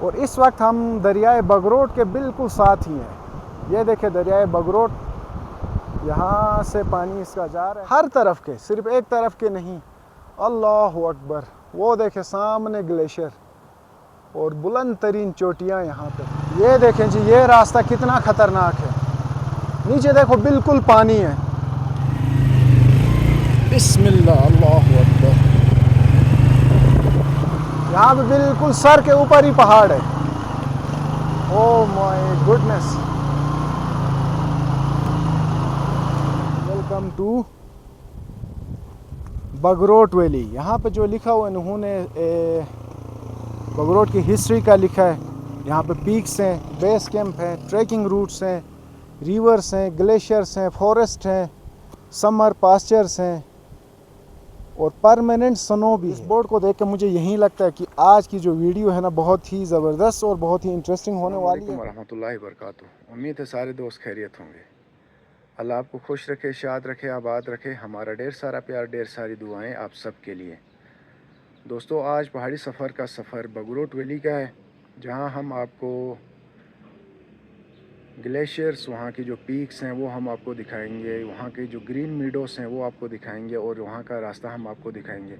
और इस वक्त हम दरियाए बगरोट के बिल्कुल साथ ही हैं। ये देखें दरियाए बगरोट, यहाँ से पानी इसका जा रहा है हर तरफ के, सिर्फ एक तरफ के नहीं। अल्लाह अकबर, वो देखें सामने ग्लेशियर और बुलंद तरीन चोटियाँ यहाँ पे। ये देखें जी, ये रास्ता कितना ख़तरनाक है। नीचे देखो बिल्कुल पानी है। बिस्मिल्लाह, अल्लाह अकबर। यहाँ पे बिल्कुल सर के ऊपर ही पहाड़ है। Oh my goodness. Welcome to Bagrot valley. यहाँ पे जो लिखा हुआ इन्होंने बगरोट की हिस्ट्री का लिखा है। यहाँ पे पीक्स हैं, बेस कैंप हैं, ट्रैकिंग रूट्स हैं, रिवर्स हैं, ग्लेशियर्स हैं, फॉरेस्ट हैं, समर पास्चर्स हैं और परमानेंट स्नो भी। इस बोर्ड को देख कर मुझे यही लगता है कि आज की जो वीडियो है ना, बहुत ही ज़बरदस्त और बहुत ही इंटरेस्टिंग होने वाली है। रहमतुल्लाहि व बरकातुहू। उम्मीद है सारे दोस्त खैरियत होंगे। अल्लाह आपको खुश रखे, शाद रखे, आबाद रखे। हमारा ढेर सारा प्यार, ढेर सारी दुआएं आप सब के लिए। दोस्तों, आज पहाड़ी सफ़र का सफ़र बगरोट वैली का है, जहां हम आपको ग्लेशियर्स, वहां की जो पीक्स हैं वो हम आपको दिखाएंगे, वहां के जो ग्रीन मीडोस हैं वो आपको दिखाएंगे और वहां का रास्ता हम आपको दिखाएंगे।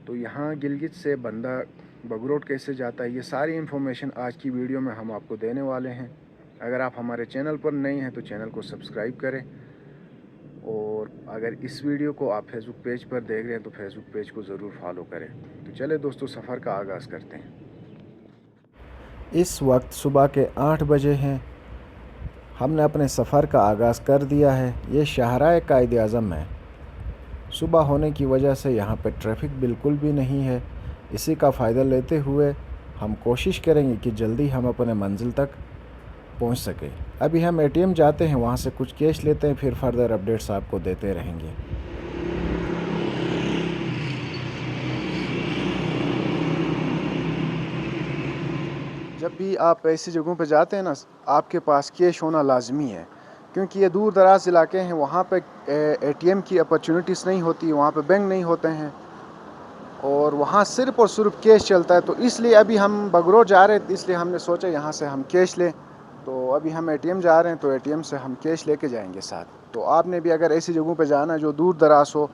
तो यहाँ गिलगित से बंदा बगरोट कैसे जाता है, ये सारी इन्फॉर्मेशन आज की वीडियो में हम आपको देने वाले हैं। अगर आप हमारे चैनल पर नए हैं तो चैनल को सब्सक्राइब करें, और अगर इस वीडियो को आप फेसबुक पेज पर देख रहे हैं तो फेसबुक पेज को ज़रूर फॉलो करें। तो चले दोस्तों, सफ़र का आगाज़ करते हैं। इस वक्त सुबह के 8 बजे हैं। हमने अपने सफ़र का आगाज़ कर दिया है। ये शाहराए कायद आज़म है। सुबह होने की वजह से यहाँ पे ट्रैफिक बिल्कुल भी नहीं है। इसी का फ़ायदा लेते हुए हम कोशिश करेंगे कि जल्दी हम अपने मंजिल तक पहुँच सकें। अभी हम एटीएम जाते हैं, वहाँ से कुछ कैश लेते हैं, फिर फर्दर अपडेट्स आपको देते रहेंगे। जब भी आप ऐसी जगहों पे जाते हैं ना, आपके पास कैश होना लाजमी है, क्योंकि ये दूर दराज इलाके हैं। वहाँ पे एटीएम की अपॉर्चुनिटीज़ नहीं होती, वहाँ पे बैंक नहीं होते हैं और वहाँ सिर्फ़ और सिर्फ कैश चलता है। तो इसलिए अभी हम बगरोट जा रहे थे, इसलिए हमने सोचा यहाँ से हम कैश लें। तो अभी हम एटीएम जा रहे हैं, तो एटीएम से हम कैश लेके जाएंगे साथ। तो आपने भी अगर ऐसी जगहों पे जाना है जो दूर दराज हो,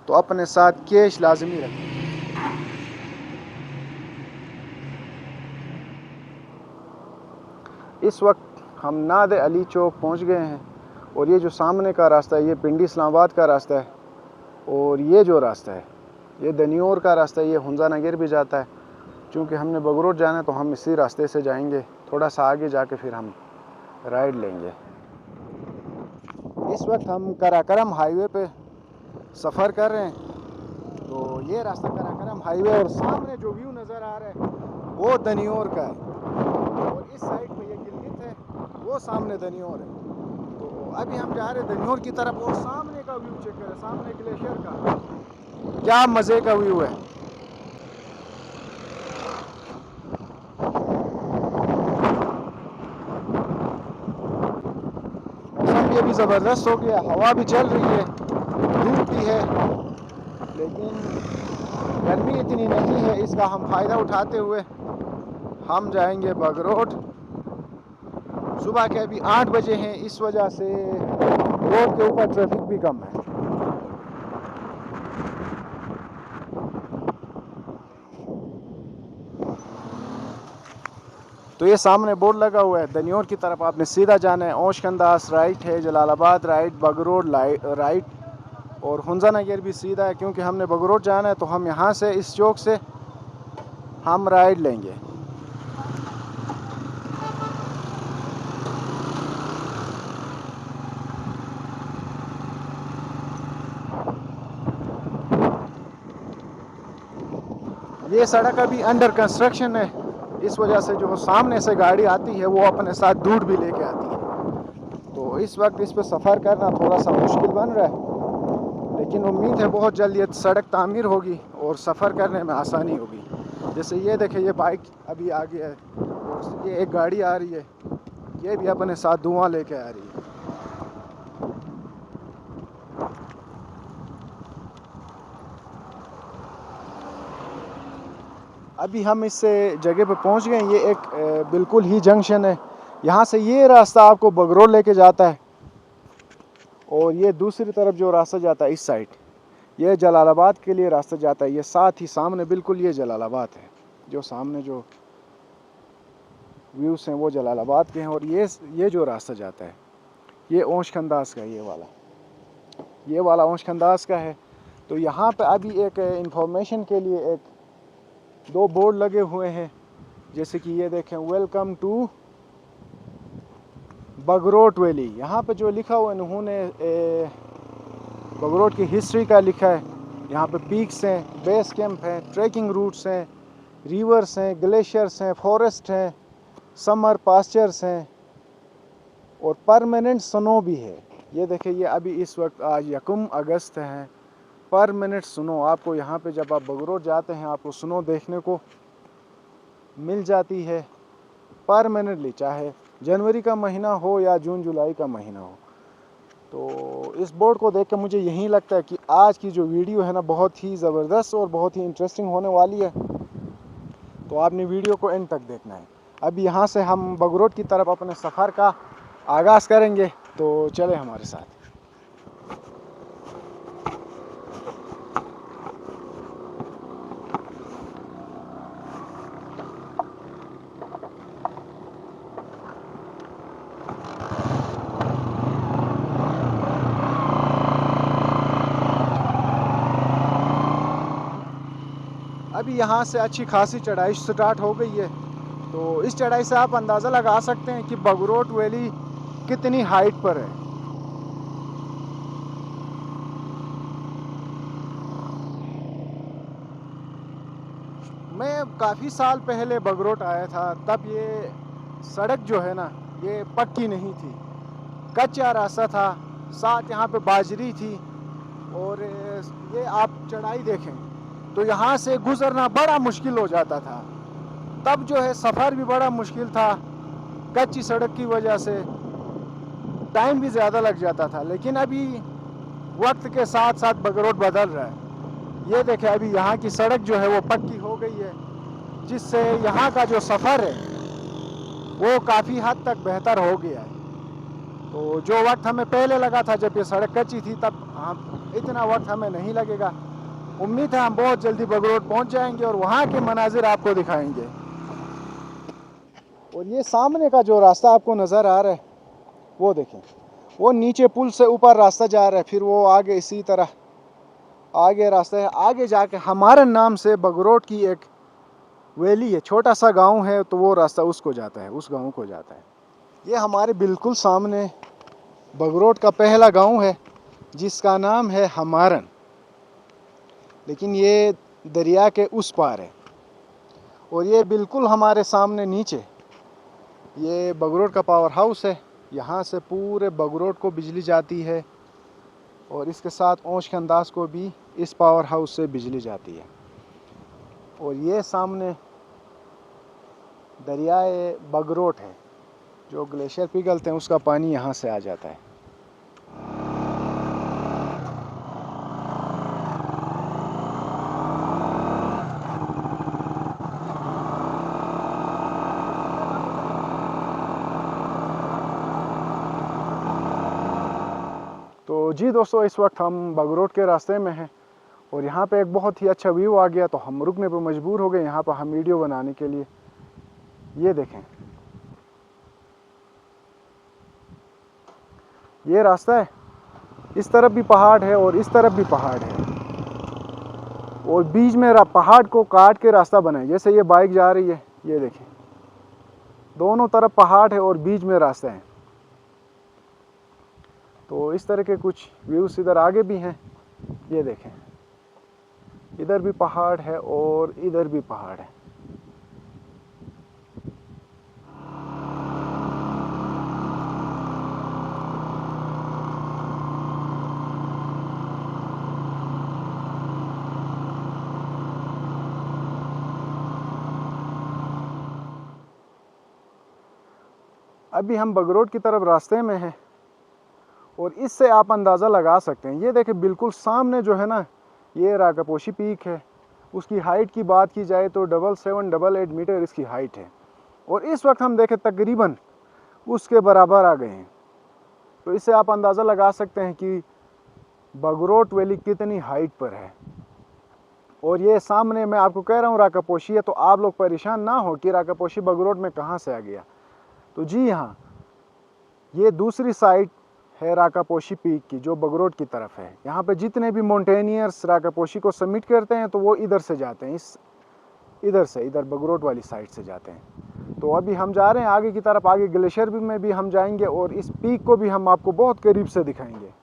तो अपने साथ कैश लाजमी रखें। इस वक्त हम नाद अली चौक पहुंच गए हैं और ये जो सामने का रास्ता है ये पिंडी इस्लामाबाद का रास्ता है, और ये जो रास्ता है ये दनियोर का रास्ता है, ये हुंजा नगर भी जाता है। चूँकि हमने बगरोट जाना है तो हम इसी रास्ते से जाएंगे। थोड़ा सा आगे जाके फिर हम राइड लेंगे। इस वक्त हम कराकरम हाईवे पे सफ़र कर रहे हैं। तो ये रास्ता कराकरम हाईवे और सामने जो व्यू नज़र आ रहा है वो दनियोर का है, और इस साइड पे ये गिलगित है, वो सामने दनियोर है। तो अभी हम जा रहे हैं दनियोर की तरफ, और सामने का व्यू चेक करें, सामने ग्लेशियर का क्या मज़े का व्यू है। मौसम भी अभी ज़बरदस्त हो गया, हवा भी चल रही है, धूप भी है, लेकिन गर्मी इतनी नहीं है। इसका हम फ़ायदा उठाते हुए हम जाएंगे बगरोट। सुबह के अभी 8 बजे हैं, इस वजह से रोड के ऊपर ट्रैफिक भी कम है। तो ये सामने बोर्ड लगा हुआ है, दनियोर की तरफ आपने सीधा जाना है। ओशकंदास राइट है, जलालाबाद राइट, बगरोट राइट, और हुंजा नगर भी सीधा है। क्योंकि हमने बगरोट जाना है तो हम यहाँ से इस चौक से हम राइड लेंगे। ये सड़क अभी अंडर कंस्ट्रक्शन है, इस वजह से जो सामने से गाड़ी आती है वो अपने साथ दूध भी लेके आती है। तो इस वक्त इस पर सफ़र करना थोड़ा सा मुश्किल बन रहा है, लेकिन उम्मीद है बहुत जल्द ये सड़क तामीर होगी और सफ़र करने में आसानी होगी। जैसे ये देखें, ये बाइक अभी आगे है और ये एक गाड़ी आ रही है, ये भी अपने साथ धुआं लेके आ रही है। अभी हम इस जगह पे पहुंच गए। ये एक बिल्कुल ही जंक्शन है। यहाँ से ये रास्ता आपको बगरोड लेके जाता है और ये दूसरी तरफ जो रास्ता जाता है इस साइड, ये जलालाबाद के लिए रास्ता जाता है। ये साथ ही सामने बिल्कुल ये जलालाबाद है। जो सामने जो व्यूज़ हैं वो जलालाबाद के हैं। और ये जो रास्ता जाता है ये ओशखंदास का, ये वाला ओशखंदास का है। तो यहाँ पे अभी एक इंफॉर्मेशन के लिए एक 2 बोर्ड लगे हुए हैं, जैसे कि ये देखें, वेलकम टू बगरोट वैली। यहाँ पे जो लिखा हुआ इन्होंने बगरोट की हिस्ट्री का लिखा है। यहाँ पे पीक्स हैं, बेस कैंप हैं, ट्रैकिंग रूट्स हैं, रिवर्स हैं, ग्लेशियर्स हैं, फॉरेस्ट हैं, समर पास्चर्स हैं और परमानेंट स्नो भी है। ये देखिए, ये अभी इस वक्त आज 1 अगस्त है। परमानेंट स्नो आपको यहाँ पे जब आप बगरोट जाते हैं आपको स्नो देखने को मिल जाती है परमानेंटली, चाहे जनवरी का महीना हो या जून जुलाई का महीना हो। तो इस बोर्ड को देख कर मुझे यही लगता है कि आज की जो वीडियो है ना बहुत ही ज़बरदस्त और बहुत ही इंटरेस्टिंग होने वाली है। तो आपने वीडियो को एंड तक देखना है। अब यहाँ से हम बगरोट की तरफ अपने सफ़र का आगाज़ करेंगे, तो चले हमारे साथ। अभी यहाँ से अच्छी खासी चढ़ाई स्टार्ट हो गई है। तो इस चढ़ाई से आप अंदाज़ा लगा सकते हैं कि बगरोट वैली कितनी हाइट पर है। मैं काफ़ी साल पहले बगरोट आया था, तब ये सड़क जो है ना ये पक्की नहीं थी, कच्चा रास्ता था, साथ यहाँ पे बाजरी थी। और ये आप चढ़ाई देखें तो यहाँ से गुज़रना बड़ा मुश्किल हो जाता था। तब जो है सफ़र भी बड़ा मुश्किल था, कच्ची सड़क की वजह से टाइम भी ज़्यादा लग जाता था। लेकिन अभी वक्त के साथ साथ बगरोट बदल रहा है। ये देखें, अभी यहाँ की सड़क जो है वो पक्की हो गई है, जिससे यहाँ का जो सफ़र है वो काफ़ी हद तक बेहतर हो गया है। तो जो वक्त हमें पहले लगा था जब ये सड़क कच्ची थी, तब हम इतना वक्त हमें नहीं लगेगा। उम्मीद है हम बहुत जल्दी बगरोट पहुँच जाएंगे और वहाँ के मनाजिर आपको दिखाएंगे। और ये सामने का जो रास्ता आपको नज़र आ रहा है वो देखें, वो नीचे पुल से ऊपर रास्ता जा रहा है, फिर वो आगे इसी तरह आगे रास्ता है। आगे जाके हमारे नाम से बगरोट की एक वैली है, छोटा सा गांव है, तो वो रास्ता उसको जाता है, उस गांव को जाता है। ये हमारे बिल्कुल सामने बगरोट का पहला गांव है जिसका नाम है हमारन, लेकिन ये दरिया के उस पार है। और ये बिल्कुल हमारे सामने नीचे ये बगरोट का पावर हाउस है। यहाँ से पूरे बगरोट को बिजली जाती है और इसके साथ ओशखंदास को भी इस पावर हाउस से बिजली जाती है। और ये सामने दरियाए बगरोट है, जो ग्लेशियर पिघलते हैं उसका पानी यहाँ से आ जाता है। तो जी दोस्तों, इस वक्त हम बगरोट के रास्ते में हैं और यहाँ पे एक बहुत ही अच्छा व्यू आ गया, तो हम रुकने पर मजबूर हो गए यहाँ पर हम वीडियो बनाने के लिए। ये देखें, ये रास्ता है, इस तरफ भी पहाड़ है और इस तरफ भी पहाड़ है, और बीच में पहाड़ को काट के रास्ता बना है। जैसे ये बाइक जा रही है, ये देखें, दोनों तरफ पहाड़ है और बीच में रास्ता है। तो इस तरह के कुछ व्यूज़ इधर आगे भी हैं। ये देखें, इधर भी पहाड़ है और इधर भी पहाड़ है। अभी हम बगरोट की तरफ रास्ते में हैं और इससे आप अंदाज़ा लगा सकते हैं। ये देखें, बिल्कुल सामने जो है ना ये राकापोशी पीक है उसकी हाइट की बात की जाए तो 7788 मीटर इसकी हाइट है, और इस वक्त हम देखें तकरीबन उसके बराबर आ गए हैं। तो इससे आप अंदाज़ा लगा सकते हैं कि बगरोट वैली कितनी हाइट पर है। और ये सामने मैं आपको कह रहा हूँ राकापोशी है, तो आप लोग परेशान ना हो कि राकापोशी बगरोट में कहाँ से आ गया। तो जी हाँ, ये दूसरी साइड है राकापोशी पीक की जो बगरोट की तरफ है। यहाँ पे जितने भी माउंटेनियर्स राकापोशी को सबमिट करते हैं तो वो इधर से जाते हैं, इधर बगरोट वाली साइड से जाते हैं। तो अभी हम जा रहे हैं आगे की तरफ, आगे ग्लेशियर में भी हम जाएंगे और इस पीक को भी हम आपको बहुत करीब से दिखाएंगे।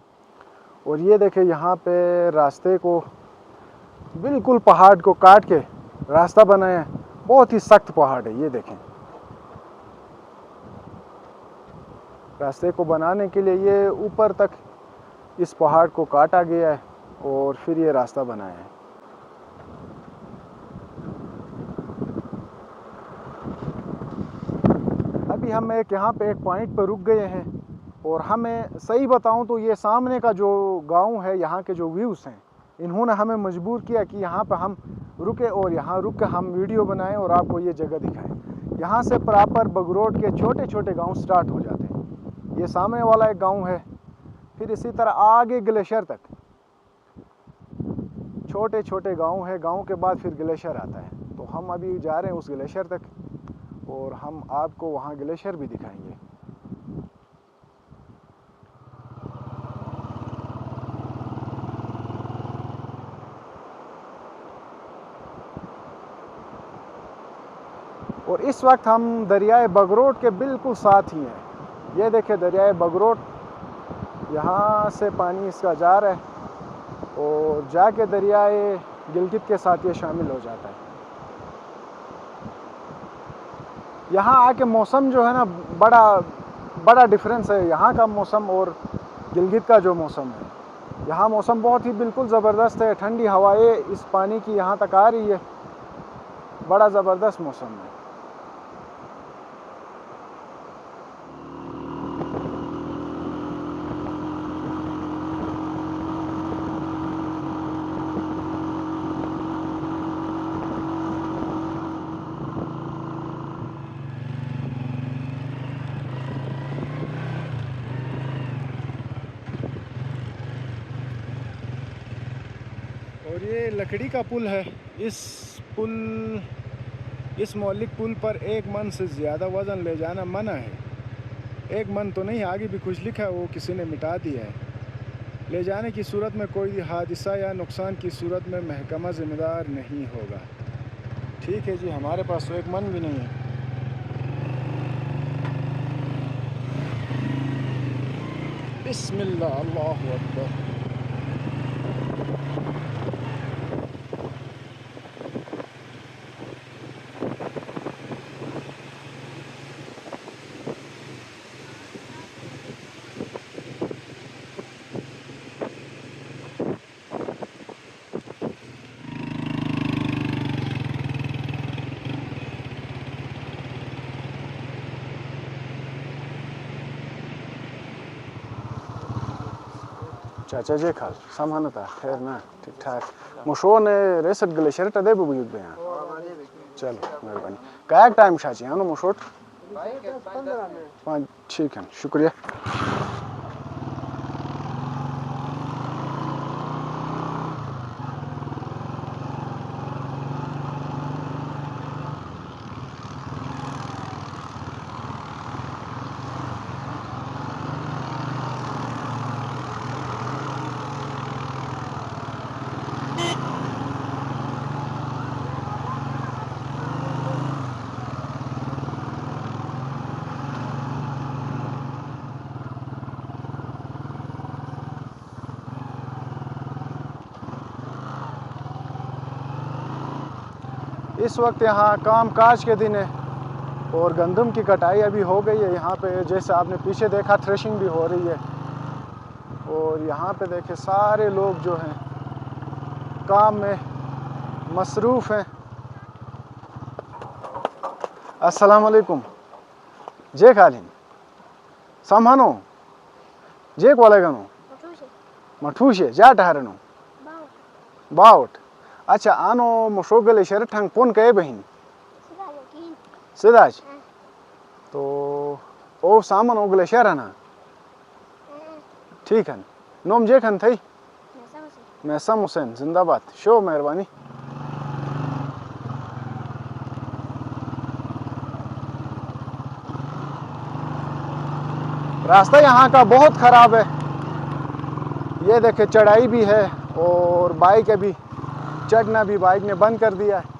और ये देखें यहाँ पे रास्ते को बिल्कुल पहाड़ को काट के रास्ता बनाया है, बहुत ही सख्त पहाड़ है। ये देखें, रास्ते को बनाने के लिए ये ऊपर तक इस पहाड़ को काटा गया है और फिर ये रास्ता बनाया है। अभी हम यहाँ पे एक पॉइंट पर रुक गए हैं, और हमें सही बताऊं तो ये सामने का जो गांव है, यहाँ के जो व्यूज़ हैं, इन्होंने हमें मजबूर किया कि यहाँ पे हम रुके और यहाँ रुक के हम वीडियो बनाएं और आपको ये जगह दिखाएं। यहाँ से प्रॉपर बगरोट के छोटे छोटे गांव स्टार्ट हो जाते हैं। ये सामने वाला एक गांव है, फिर इसी तरह आगे ग्लेशियर तक छोटे छोटे गांव है, गांव के बाद फिर ग्लेशियर आता है। तो हम अभी जा रहे हैं उस ग्लेशियर तक और हम आपको वहाँ ग्लेशियर भी दिखाएंगे। और इस वक्त हम दरियाए बगरोट के बिल्कुल साथ ही हैं। ये देखिए दरियाए बगरोट, यहाँ से पानी इसका जा रहा है और जाके दरियाए गिलगित के साथ ये शामिल हो जाता है। यहाँ आके मौसम जो है ना, बड़ा डिफरेंस है यहाँ का मौसम और गिलगित का जो मौसम है। यहाँ मौसम बहुत ही बिल्कुल ज़बरदस्त है, ठंडी हवाएं इस पानी की यहाँ तक आ रही है, बड़ा ज़बरदस्त मौसम है। और ये लकड़ी का पुल है। इस मौलिक पुल पर 1 मन से ज़्यादा वज़न ले जाना मना है। 1 मन तो नहीं, आगे भी कुछ लिखा है, वो किसी ने मिटा दिया है। ले जाने की सूरत में कोई हादसा या नुकसान की सूरत में महकमा ज़िम्मेदार नहीं होगा। ठीक है जी, हमारे पास तो 1 मन भी नहीं है। बिस्मिल्लाह, अल्लाहु अकबर। चाचा जी खाल सामान था खैर ना ठीक ठाक मुशो ने रेसट ग्लेशियर टदे बुजुर्ग बे चलो मेहरबानी क्या टाइम शाची है ना मुशोट 5 ठीक है, शुक्रिया। इस वक्त यहाँ काम काज के दिन है और गंदम की कटाई अभी हो गई है। यहाँ पे जैसे आपने पीछे देखा थ्रेशिंग भी हो रही है और यहाँ पे देखे सारे लोग जो हैं काम में मसरूफ़ हैं। अस्सलाम वालेकुम जे खालिन सामानो जेक वाले गनो मठूशे जा ठहरनो बाउट अच्छा आनो मोशो ग्लेशियर ठंग पुन कहे बहिन Sudah yakin. सिदाज तो ओ सामन ओ ग्लेशियर है ना ठीक है नोम जे खन थई Masa masih. मैसम हुसैन जिंदाबाद शो मेहरबानी रास्ता यहाँ का बहुत ख़राब है ये देखे चढ़ाई भी है और बाइक अभी चढ़ना भी बाइक ने बंद कर दिया है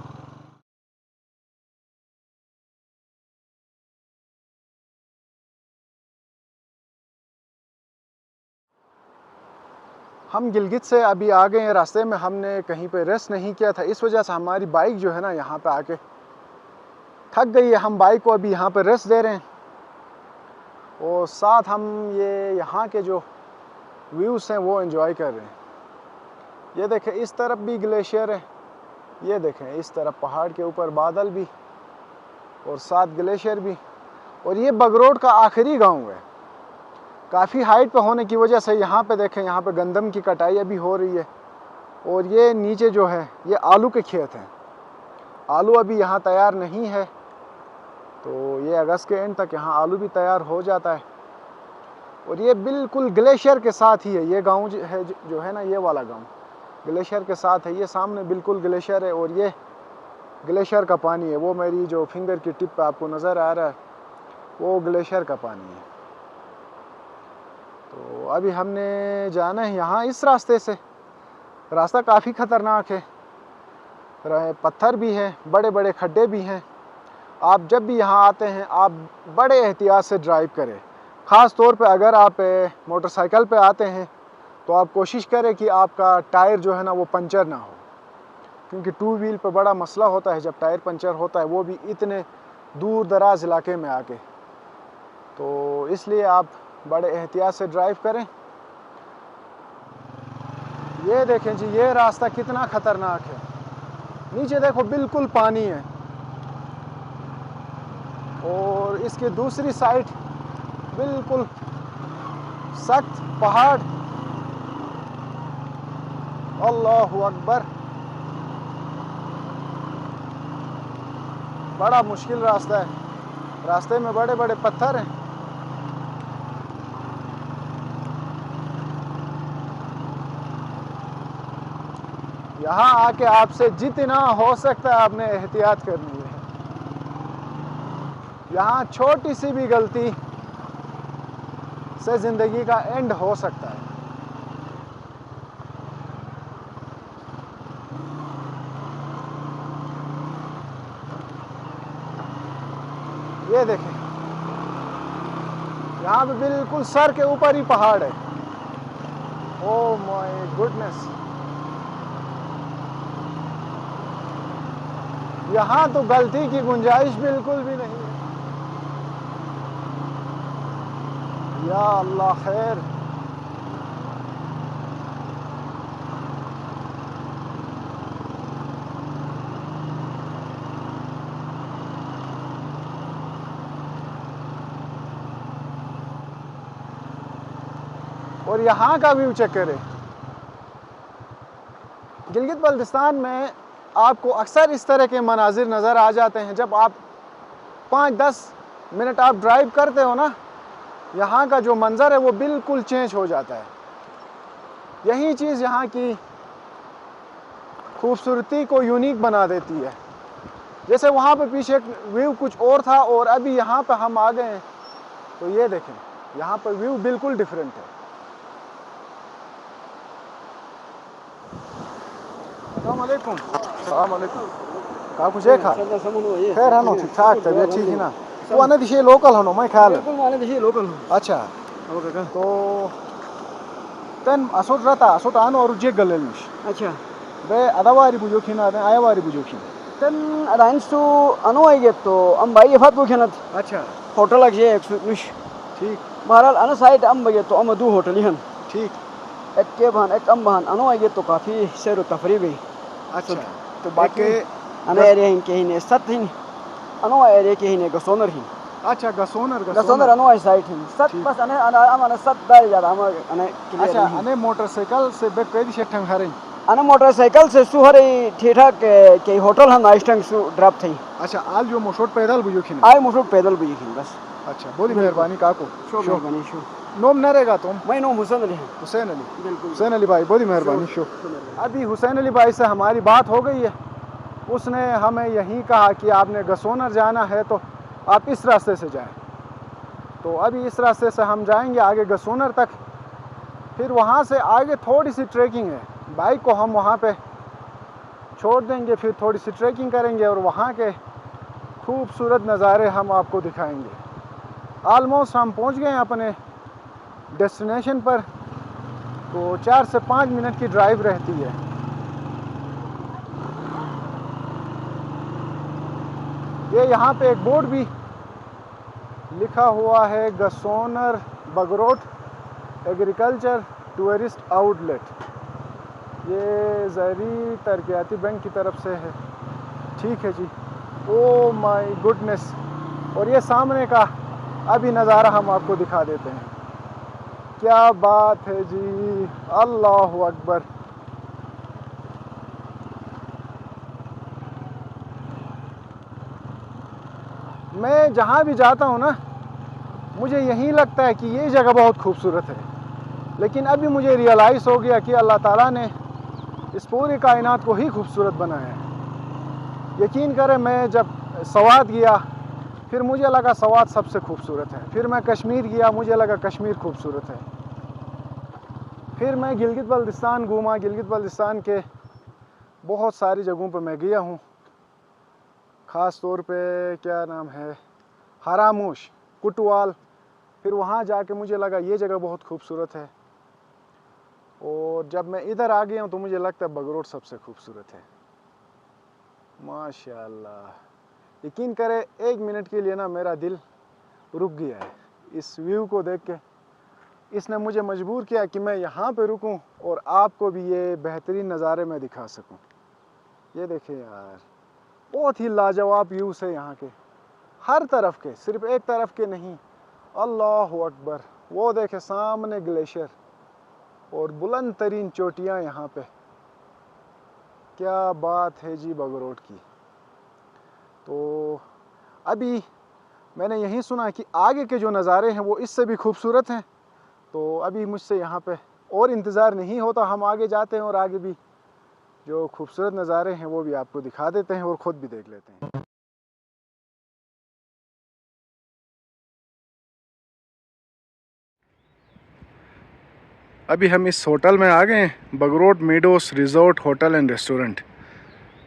हम गिलगित से अभी आ गए हैं रास्ते में हमने कहीं पे रेस्ट नहीं किया था इस वजह से हमारी बाइक जो है ना यहाँ पे आके थक गई है हम बाइक को अभी यहाँ पे रेस्ट दे रहे हैं और साथ हम ये यहाँ के जो व्यूज़ हैं वो एंजॉय कर रहे हैं ये देखें इस तरफ भी ग्लेशियर है ये देखें इस तरफ पहाड़ के ऊपर बादल भी और साथ ग्लेशियर भी और ये बगरोड का आखिरी गांव है काफ़ी हाइट पे होने की वजह से यहाँ पे देखें यहाँ पे गंदम की कटाई अभी हो रही है और ये नीचे जो है ये आलू के खेत हैं आलू अभी यहाँ तैयार नहीं है तो ये अगस्त के एंड तक यहाँ आलू भी तैयार हो जाता है और ये बिल्कुल ग्लेशियर के साथ ही है ये गांव जो है ना ये वाला गांव ग्लेशियर के साथ है ये सामने बिल्कुल ग्लेशियर है और ये ग्लेशियर का पानी है वो मेरी जो फिंगर की टिप पे आपको नज़र आ रहा है वो ग्लेशियर का पानी है तो अभी हमने जाना है यहाँ इस रास्ते से रास्ता काफ़ी ख़तरनाक है पत्थर भी हैं बड़े बड़े खड्डे भी हैं आप जब भी यहाँ आते हैं आप बड़े एहतियात से ड्राइव करें ख़ास तौर पे अगर आप मोटरसाइकिल पे आते हैं तो आप कोशिश करें कि आपका टायर जो है ना वो पंचर ना हो क्योंकि टू व्हील पे बड़ा मसला होता है जब टायर पंचर होता है वो भी इतने दूर दराज इलाके में आके तो इसलिए आप बड़े एहतियात से ड्राइव करें ये देखें जी ये रास्ता कितना ख़तरनाक है नीचे देखो बिल्कुल पानी है और इसकी दूसरी साइड बिल्कुल सख्त पहाड़ अल्लाहु अकबर बड़ा मुश्किल रास्ता है रास्ते में बड़े बड़े पत्थर हैं यहाँ आके आपसे जितना हो सकता है आपने एहतियात करनी है यहाँ छोटी सी भी गलती से ज़िंदगी का एंड हो सकता है ये देखें यहाँ पे बिल्कुल सर के ऊपर ही पहाड़ है ओह माय गुडनेस यहाँ तो गलती की गुंजाइश बिल्कुल भी नहीं है या अल्लाह खैर और यहाँ का व्यू चेक करें गिलगित बल्तिस्तान में आपको अक्सर इस तरह के मनाजिर नज़र आ जाते हैं जब आप 5-10 मिनट आप ड्राइव करते हो ना यहाँ का जो मंज़र है वो बिल्कुल चेंज हो जाता है यही चीज़ यहाँ की खूबसूरती को यूनिक बना देती है जैसे वहाँ पे पीछे व्यू कुछ और था और अभी यहाँ पे हम आ गए हैं तो ये देखें यहाँ पर व्यू बिल्कुल डिफरेंट है अस्सलामुअलैकुम अस्सलामुअलैकुम का कुछ है खा खैर है ना ठीक ठाक तबीयत ठीक है ना वो आने दिशे लोकल हो मैं ख्याल है बिल्कुल माने दिशे लोकल अच्छा तो तन असोट रहता असोट आनो और जे गलेलिश अच्छा बे अदावारी बुजो खिना दे आयावारी बुजो खिना तन अराइंस तो अनो आएगे तो हम भाई फत बुखनत अच्छा होटल लगे एक सुनिश ठीक बहरहाल अन साइड हम बगे तो हम दो होटल हन ठीक एक के बहन एक हम बहन अनो आएगे तो काफ़ी सैर तफरी भी अच्छा तो बाकी बाकी अन एरिया हिन के हिन सत हिन अनो एरिया के हिन गसोनर हिन अच्छा गसोनर अनो आई साइड हिन सत बस अने अने सत दार ज्यादा हम अने अच्छा अने मोटरसाइकिल से बे कई दिशे ठंग हरे अना मोटरसाइकिल से सुहरे ठीठा के होटल हम नाइस्टंग सु ड्रॉप थी अच्छा आल जो मोशोट पैदल बुझो खिन आए मुझे पैदल भी खिन बस अच्छा बहुत मेहरबानी काको शो मेहरबानी शो नोम न रहेगा तुम मैं नो हुसैन अली हैं हुसैन अली बिल्कुल हुसैन अली भाई बहुत ही मेहरबानी शो अभी हुसैन अली भाई से हमारी बात हो गई है उसने हमें यही कहा कि आपने गसोनर जाना है तो आप इस रास्ते से जाएं तो अभी इस रास्ते से हम जाएंगे आगे गसोनर तक फिर वहाँ से आगे थोड़ी सी ट्रैकिंग है बाइक को हम वहाँ पे छोड़ देंगे फिर थोड़ी सी ट्रैकिंग करेंगे और वहाँ के खूबसूरत नज़ारे हम आपको दिखाएंगे ऑलमोस्ट हम पहुँच गए हैं अपने डेस्टिनेशन पर तो 4 से 5 मिनट की ड्राइव रहती है ये यहाँ पे एक बोर्ड भी लिखा हुआ है गसोनर बगरोट एग्रीकल्चर टूरिस्ट आउटलेट ये ज़हरी तरक्याती बैंक की तरफ से है ठीक है जी ओ माय गुडनेस और ये सामने का अभी नज़ारा हम आपको दिखा देते हैं क्या बात है जी अल्लाह अकबर मैं जहाँ भी जाता हूँ ना मुझे यही लगता है कि ये जगह बहुत खूबसूरत है लेकिन अभी मुझे रियलाइज़ हो गया कि अल्लाह ताला ने इस पूरी कायनात को ही खूबसूरत बनाया है यकीन करें मैं जब सवात गया फिर मुझे लगा सवात सबसे खूबसूरत है फिर मैं कश्मीर गया मुझे लगा कश्मीर खूबसूरत है फिर मैं गिलगित बल्तिस्तान घूमा गिलगित बल्तिस्तान के बहुत सारी जगहों पर मैं गया हूँ ख़ास तौर पे क्या नाम है हरामोश कुटवाल फिर वहाँ जाके मुझे लगा ये जगह बहुत खूबसूरत है और जब मैं इधर आ गया हूँ तो मुझे लगता है बगरोट सबसे खूबसूरत है माशाल्लाह यकीन करे 1 मिनट के लिए ना मेरा दिल रुक गया है इस व्यू को देख के इसने मुझे मजबूर किया कि मैं यहाँ पे रुकूं और आपको भी ये बेहतरीन नज़ारे में दिखा सकूं ये देखें यार बहुत ही लाजवाब व्यूज़ है यहाँ के हर तरफ के सिर्फ एक तरफ के नहीं अल्लाह अकबर वो देखे सामने ग्लेशियर और बुलंद तरीन चोटियाँ यहाँ पे क्या बात है जी बगरोट की तो अभी मैंने यही सुना कि आगे के जो नज़ारे हैं वो इससे भी खूबसूरत हैं तो अभी मुझसे यहाँ पे और इंतज़ार नहीं होता हम आगे जाते हैं और आगे भी जो खूबसूरत नज़ारे हैं वो भी आपको दिखा देते हैं और ख़ुद भी देख लेते हैं अभी हम इस होटल में आ गए हैं बगरोट मीडोस रिज़ॉर्ट होटल एंड रेस्टोरेंट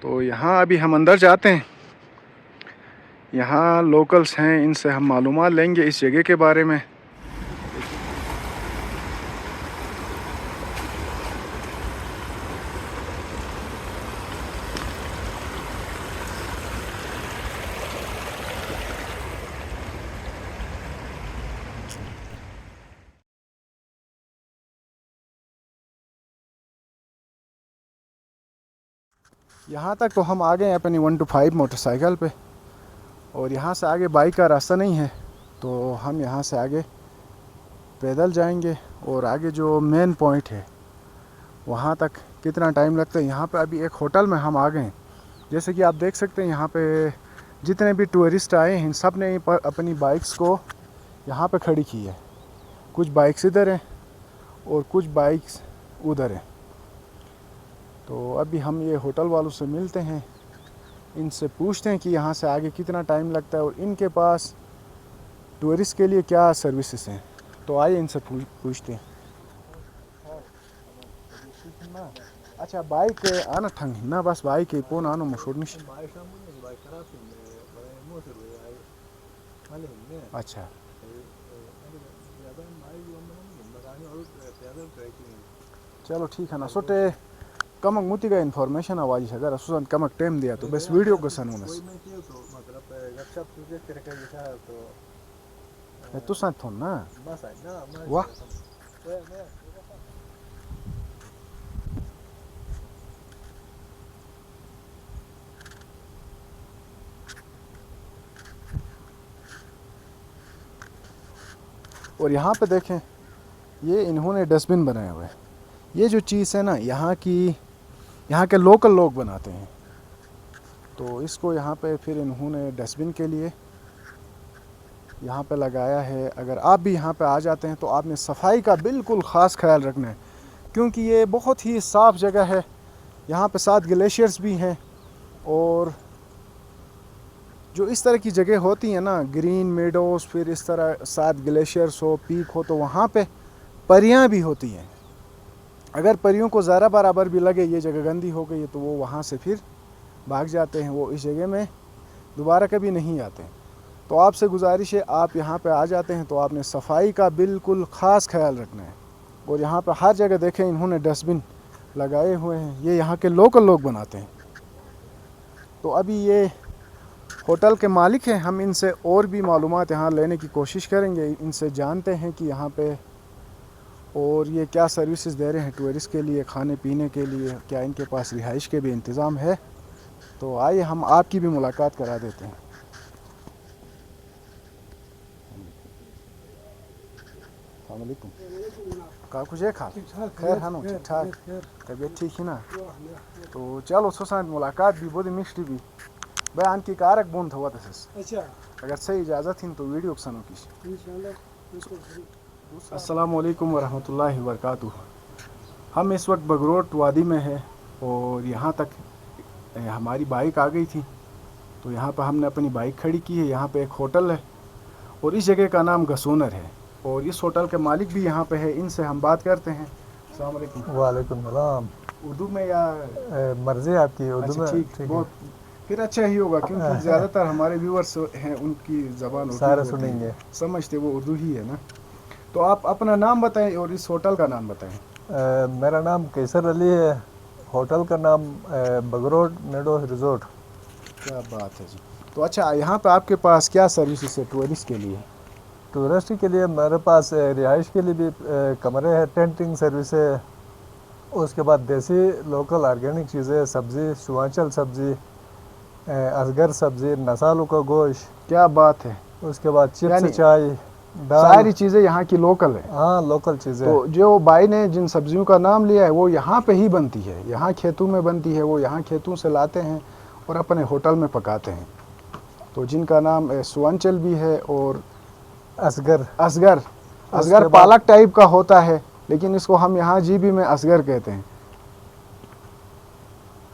तो यहाँ अभी हम अंदर जाते हैं यहाँ लोकल्स हैं इनसे हम मालूमात लेंगे इस जगह के बारे में यहाँ तक तो हम आ गए हैं अपनी 1 to 5 मोटरसाइकिल पे और यहाँ से आगे बाइक का रास्ता नहीं है तो हम यहाँ से आगे पैदल जाएंगे और आगे जो मेन पॉइंट है वहाँ तक कितना टाइम लगता है यहाँ पे अभी एक होटल में हम आ गए हैं जैसे कि आप देख सकते हैं यहाँ पे जितने भी टूरिस्ट आए हैं सब ने अपनी बाइक्स को यहाँ पे खड़ी की है कुछ बाइक्स इधर हैं और कुछ बाइक्स उधर हैं तो अभी हम ये होटल वालों से मिलते हैं इनसे पूछते हैं कि यहाँ से आगे कितना टाइम लगता है और इनके पास टूरिस्ट के लिए क्या सर्विसेज हैं तो आइए इनसे पूछते हैं अच्छा बाइक आना ठंग ना बस बाइक कौन आना मशहूर अच्छा चलो ठीक है ना सोटे कमक मुती का इन्फॉर्मेशन आवाज़ है अगर सुन कमक टाइम दिया तो बस वीडियो को सनूनस तू साथ थोन ना वाह और यहाँ पे देखें ये इन्होंने डस्टबिन बनाए हुए हैं ये जो चीज़ है ना यहाँ की यहाँ के लोकल लोग बनाते हैं। तो इसको यहाँ पे फिर इन्होंने डस्टबिन के लिए यहाँ पे लगाया है। अगर आप भी यहाँ पे आ जाते हैं तो आपने सफाई का बिल्कुल ख़ास ख्याल रखना है, क्योंकि ये बहुत ही साफ़ जगह है। यहाँ पे 7 ग्लेशियर्स भी हैं, और जो इस तरह की जगह होती हैं ना, ग्रीन मेडोज़, फिर इस तरह 7 ग्लेशियर्स हो, पीक हो, तो वहाँ पे परियां भी होती हैं। अगर परियों को ज़रा बराबर भी लगे ये जगह गंदी हो गई है तो वो वहाँ से फिर भाग जाते हैं, वो इस जगह में दोबारा कभी नहीं आते। तो आपसे गुजारिश है, आप यहाँ पे आ जाते हैं तो आपने सफाई का बिल्कुल ख़ास ख्याल रखना है। और यहाँ पे हर जगह देखें इन्होंने डस्टबिन लगाए हुए हैं, ये यहाँ के लोकल लोग बनाते हैं। तो अभी ये होटल के मालिक हैं, हम इनसे और भी मालूमात यहाँ लेने की कोशिश करेंगे, इनसे जानते हैं कि यहाँ पे और ये क्या सर्विसेज दे रहे हैं टूरिस्ट के लिए, खाने पीने के लिए, क्या इनके पास रिहाइश के भी इंतज़ाम है। तो आइए हम आपकी भी मुलाकात करा देते हैं। अस्सलामुअलैकुम। का कुछ है खाल खैर है ना, ठीक ठाक, तबीयत ठीक है ना। तो चलो सोसान मुलाकात भी बहुत मिश्री भी बयान की कारक बंद हुआ था। अच्छा, अगर सही इजाज़त थी तो वीडियो सनो की। इंशाल्लाह। अस्सलाम वालेकुम वरहमतुल्लाहि वबरकातुहू। हम इस वक्त बगरोट वादी में हैं और यहाँ तक हमारी बाइक आ गई थी, तो यहाँ पर हमने अपनी बाइक खड़ी की है। यहाँ पे एक होटल है और इस जगह का नाम गसोनर है, और इस होटल के मालिक भी यहाँ पे है। इनसे हम बात करते हैं। अस्सलाम वालेकुम। वालेकुम सलाम। उर्दू में या मर्जी आपकी उर्दू अच्छा, में? ठीक, बहुत फिर अच्छा ही होगा, क्योंकि ज़्यादातर हमारे व्यूअर्स हैं उनकी ज़बान उर्दू सारे होती है, सुनेंगे, समझते वो उर्दू ही है ना। तो आप अपना नाम बताएं और इस होटल का नाम बताएं। मेरा नाम कैसर अली है, होटल का नाम बगरोट मेडोज रिजोर्ट। क्या बात है जी। तो अच्छा, यहाँ पे आपके पास क्या सर्विसेज है टूरिस्ट के लिए? टूरिस्ट के लिए मेरे पास रिहाइश के लिए भी कमरे हैं, टेंटिंग सर्विस है। उसके बाद देसी लोकल ऑर्गेनिक चीज़ें, सब्ज़ी, सुवांचल सब्ज़ी, असगर सब्ज़ी, नसालों का गोश्त। क्या बात है। उसके बाद चिप्स, यानी चाय, दाल, सारी चीज़ें यहाँ की लोकल है। हाँ लोकल चीज़ें। तो जो भाई ने जिन सब्जियों का नाम लिया है वो यहाँ पे ही बनती है, यहाँ खेतों में बनती है, वो यहाँ खेतों से लाते हैं और अपने होटल में पकाते हैं। तो जिनका नाम सुवंचल भी है और असगर असगर पालक टाइप का होता है, लेकिन इसको हम यहाँ जीबी में असगर कहते हैं।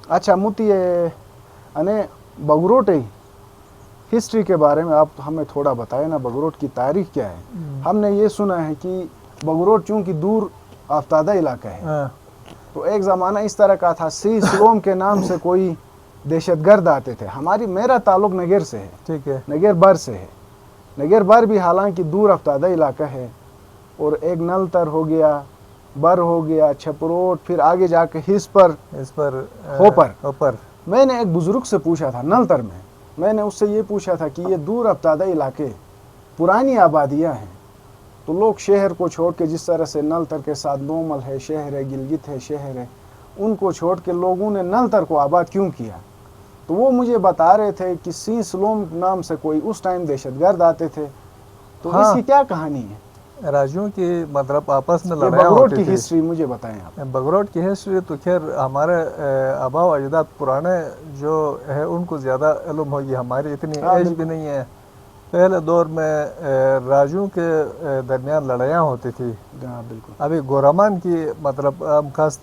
अच्छा मुती अने बगरोट हिस्ट्री के बारे में आप हमें थोड़ा बताएं ना, बगरोट की तारीख क्या है। हमने ये सुना है कि बगरोट चूँकि दूर आफ्तादा इलाका है, तो एक ज़माना इस तरह का था, सी स्लोम के नाम से कोई दहशतगर्द आते थे। मेरा ताल्लुक नगर से है, ठीक है, नगर बर से है। नगर बर भी हालांकि दूर आफ्तादा इलाका है, और एक नलतर हो गया, बर हो गया, छपरोट, फिर आगे जाके इस पर होपर। मैंने एक बुजुर्ग से पूछा था नलतर में, मैंने उससे ये पूछा था कि ये दूर आफ्तादा इलाके पुरानी आबादियाँ हैं, तो लोग शहर को छोड़ के, जिस तरह से नलतर के साथ नोमल है शहर है, गिलगित है शहर है, उनको छोड़ के लोगों ने नलतर को आबाद क्यों किया। तो वो मुझे बता रहे थे कि सी स्लोम नाम से कोई उस टाइम दहशतगर्द आते थे। तो हाँ, इसकी क्या कहानी है? राज्यों की मतलब आपस में लड़ाई बगरोट होती की थी। हिस्ट्री मुझे बताएं आप। बगरोट की हिस्ट्री तो खैर हमारे आबा व अजदाद पुराने जो है उनको ज़्यादा इल्म होगी, हमारी इतनी एज भी नहीं है। पहले दौर में राजों के दरमियान लड़ाइयाँ होती थी। हाँ बिल्कुल। अभी गोरामान की मतलब हम खास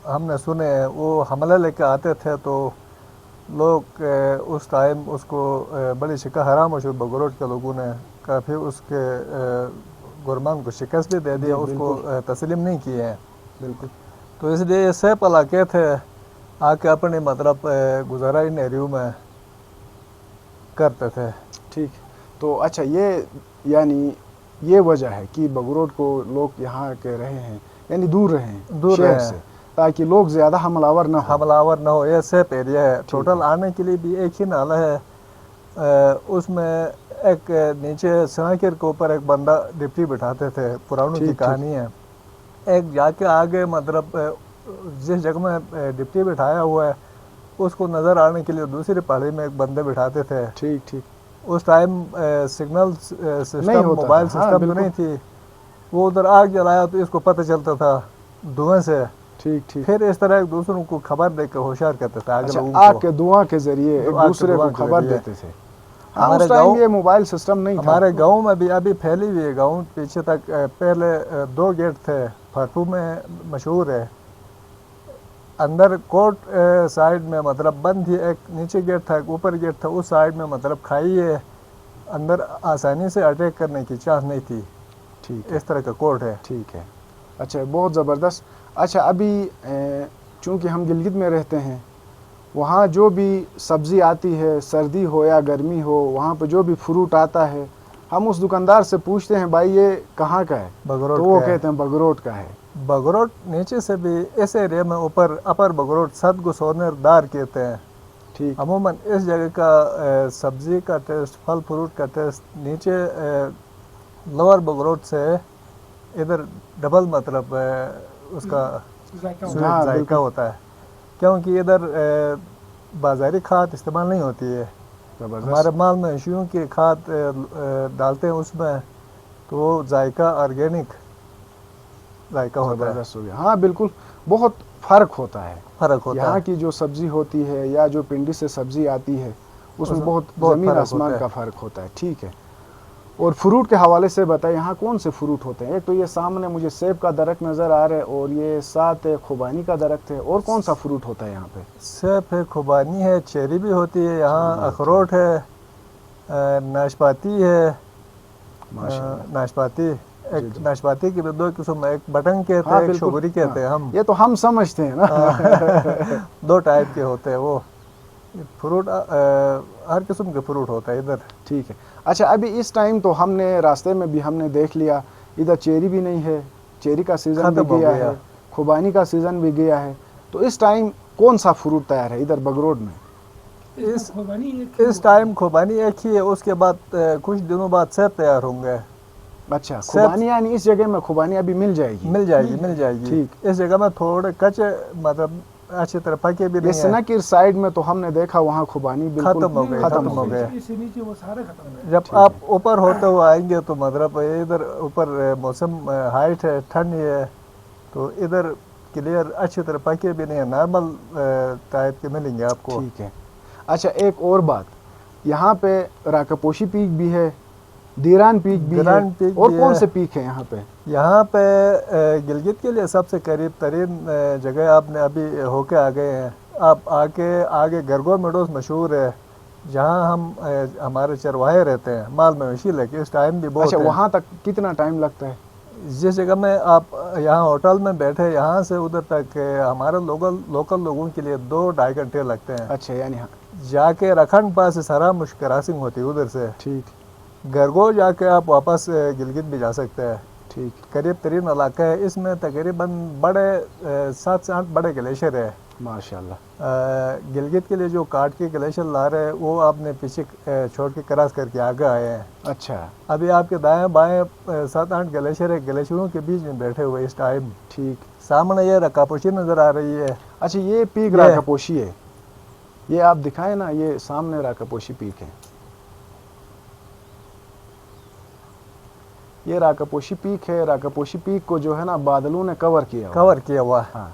हमने सुने वो हमला लेके आते थे, तो लोग उस टाइम उसको बड़ी शिका हराम हो चुकी, बगरोट के लोगों ने काफ़ी उसके गोरमान को शिकस्त भी दे दिया, उसको तस्लीम नहीं किए हैं। बिल्कुल। तो इसलिए ये सेफ इलाके थे, आके अपने मतलब गुजारा इन एरियो में करते थे। ठीक। तो अच्छा, ये यानी ये वजह है कि बगरोट को लोग यहाँ के रहे हैं, यानी दूर रहे हैं शहर से, ताकि लोग ज़्यादा हमलावर ना हो। ये सेफ एरिया है। टोटल आने के लिए भी एक ही नाला है, उसमें एक नीचे सनाकिर के ऊपर एक बंदा डिप्टी बिठाते थे, पुरानों की कहानी है। एक जाके आगे मतलब जिस जगह में डिप्टी बिठाया हुआ है उसको नज़र आने के लिए दूसरी पहाड़ी में एक बंदे बिठाते थे। ठीक ठीक। उस time signal system, mobile system तो नहीं थी। वो उधर आग जलाया तो इसको पता चलता था धुएं से, ठीक ठीक। फिर इस तरह एक दूसरों को खबर देकर होशियार करते थे आगे अच्छा, लोगों आग को। के दुआ के जरिए एक दुआ के दूसरे दुआ को के खबर जरिए। देते थे। हाँ, हमारे उस टाइम गाँव ये मोबाइल सिस्टम नहीं था। हमारे गांव में भी अभी फैली हुई है, गांव पीछे तक पहले 2 गेट थे, फटू में मशहूर है। अंदर कोर्ट साइड में मतलब बंद थी, एक नीचे गेट था एक ऊपर गेट था, उस साइड में मतलब खाई है, अंदर आसानी से अटैक करने की चांस नहीं थी। ठीक है, इस तरह का कोर्ट है। ठीक है। अच्छा, बहुत ज़बरदस्त। अच्छा, अभी चूँकि हम गिलगित में रहते हैं, वहाँ जो भी सब्ज़ी आती है, सर्दी हो या गर्मी हो, वहाँ पे जो भी फ्रूट आता है, हम उस दुकानदार से पूछते हैं भाई ये कहाँ का है, बगरोट तो वो का है। कहते हैं बगरोट का है। बगरोट नीचे से भी इस एरिया में ऊपर अपर बगरोट सदगु सोनेर दार कहते हैं। ठीक। अमूमन इस जगह का सब्ज़ी का टेस्ट, फल फ्रूट का टेस्ट नीचे लोअर बगरोट से इधर डबल मतलब उसका स्वीट हाँ, जायका बिल्कुल। होता है, क्योंकि इधर बाज़ारी खाद इस्तेमाल नहीं होती है। ज़बरदस्त। हमारे माल में मवेशियों की खाद डालते हैं उसमें, तो वो जायका ऑर्गेनिक जायका होता है। ज़बरदस्त हो गया। हाँ, बिल्कुल, बहुत फ़र्क होता है। फ़र्क होता यहाँ है। की जो सब्ज़ी होती है या जो पिंडी से सब्ज़ी आती है, उसमें बहुत बहुत ज़मीन फ़र्क आसमान होता है। का फ़र्क होता है। ठीक है। और फ्रूट के हवाले से बताइए, यहाँ कौन से फ्रूट होते हैं? एक तो ये सामने मुझे सेब का दरख्त नज़र आ रहा है और ये साथ खुबानी का दरख्त है, और कौन सा फ्रूट होता है यहाँ पे? सेब है, खुबानी है, चेरी भी होती है यहाँ, चेरी होती है। अखरोट है, नाशपाती है। माशाल्लाह। नाशपाती, जी, एक जी। नाशपाती की भी 2 किस्म है, एक बटन कहते हाँ, हैं, एक बिल्कुल। शुगरी कहते हैं हाँ, हम। ये तो हम समझते हैं ना। 2 टाइप के होते हैं वो फ्रूट। हर किस्म के फ्रूट होता है इधर। ठीक है। अच्छा, अभी इस टाइम तो हमने रास्ते में भी हमने देख लिया, इधर चेरी भी नहीं है, चेरी का सीज़न भी खत्म हो गया गया। है, खुबानी का सीज़न भी गया है। तो इस टाइम कौन सा फ्रूट तैयार है इधर बगरोड में? इस टाइम खुबानी एक ही है, उसके बाद कुछ दिनों बाद सेब तैयार होंगे। अच्छा, सेब खुबानी यानी इस जगह में खुबानी अभी मिल जाएगी? मिल जाएगी। ठीक। इस जगह में थोड़े कच्चे मतलब अच्छी तरह पके भी ये नहीं है, सनाकिर साइड में तो हमने देखा वहाँ खुबानी बिल्कुल खत्म हो गए। जब ठीक आप ऊपर होते हुए आएंगे तो मतलब इधर ऊपर मौसम हाइट है, ठंड है, तो इधर क्लियर अच्छी तरह पके भी नहीं है, नॉर्मल टाइप के मिलेंगे आपको। ठीक है। अच्छा, एक और बात, यहाँ पे राकापोशी पीक भी है, दीरान पीक भी है, दीरान पीक और भी कौन है। से पीक है यहाँ पे? यहाँ पे गिलगित के लिए सबसे करीब तरीन जगह आपने अभी होके आ गए हैं। आप आगे गरगो मेडोज मशहूर है, जहाँ हम हमारे चरवाहे रहते हैं, माल मवेशी लेके। इस टाइम भी बहुत अच्छा, है। वहाँ तक कितना टाइम लगता है? जिस जगह में आप यहाँ होटल में बैठे, यहाँ से उधर तक हमारे लोकल लोगों के लिए 2-2.5 घंटे लगते हैं। अच्छा, यानी हाँ। जाके रखन पास से सारा मुश्क क्रॉसिंग होती है उधर से। ठीक गरगो जाके आप वापस गिलगित भी जा सकते हैं। ठीक। करीब तरीन इलाका है, इसमें तकरीबन बड़े 7 से 8 बड़े ग्लेशियर है। माशाल्लाह। गिलगित के लिए जो काट के ग्लेशियर ला रहे हैं वो आपने पीछे छोड़ के क्रॉस करके आगे आए हैं। अच्छा, अभी आपके दाएं बाएं 7-8 ग्लेशियर है, ग्लेशियरों के बीच में बैठे हुए इस टाइम। ठीक। सामने ये रकापोशी नज़र आ रही है। अच्छा, ये पीक ये- राकापोशी है, ये आप दिखाए ना, ये सामने राकापोशी पीक है। ये राकापोशी पीक है। राकापोशी पीक को जो है ना बादलों ने कवर किया हुआ है। कवर किया हुआ है। हाँ,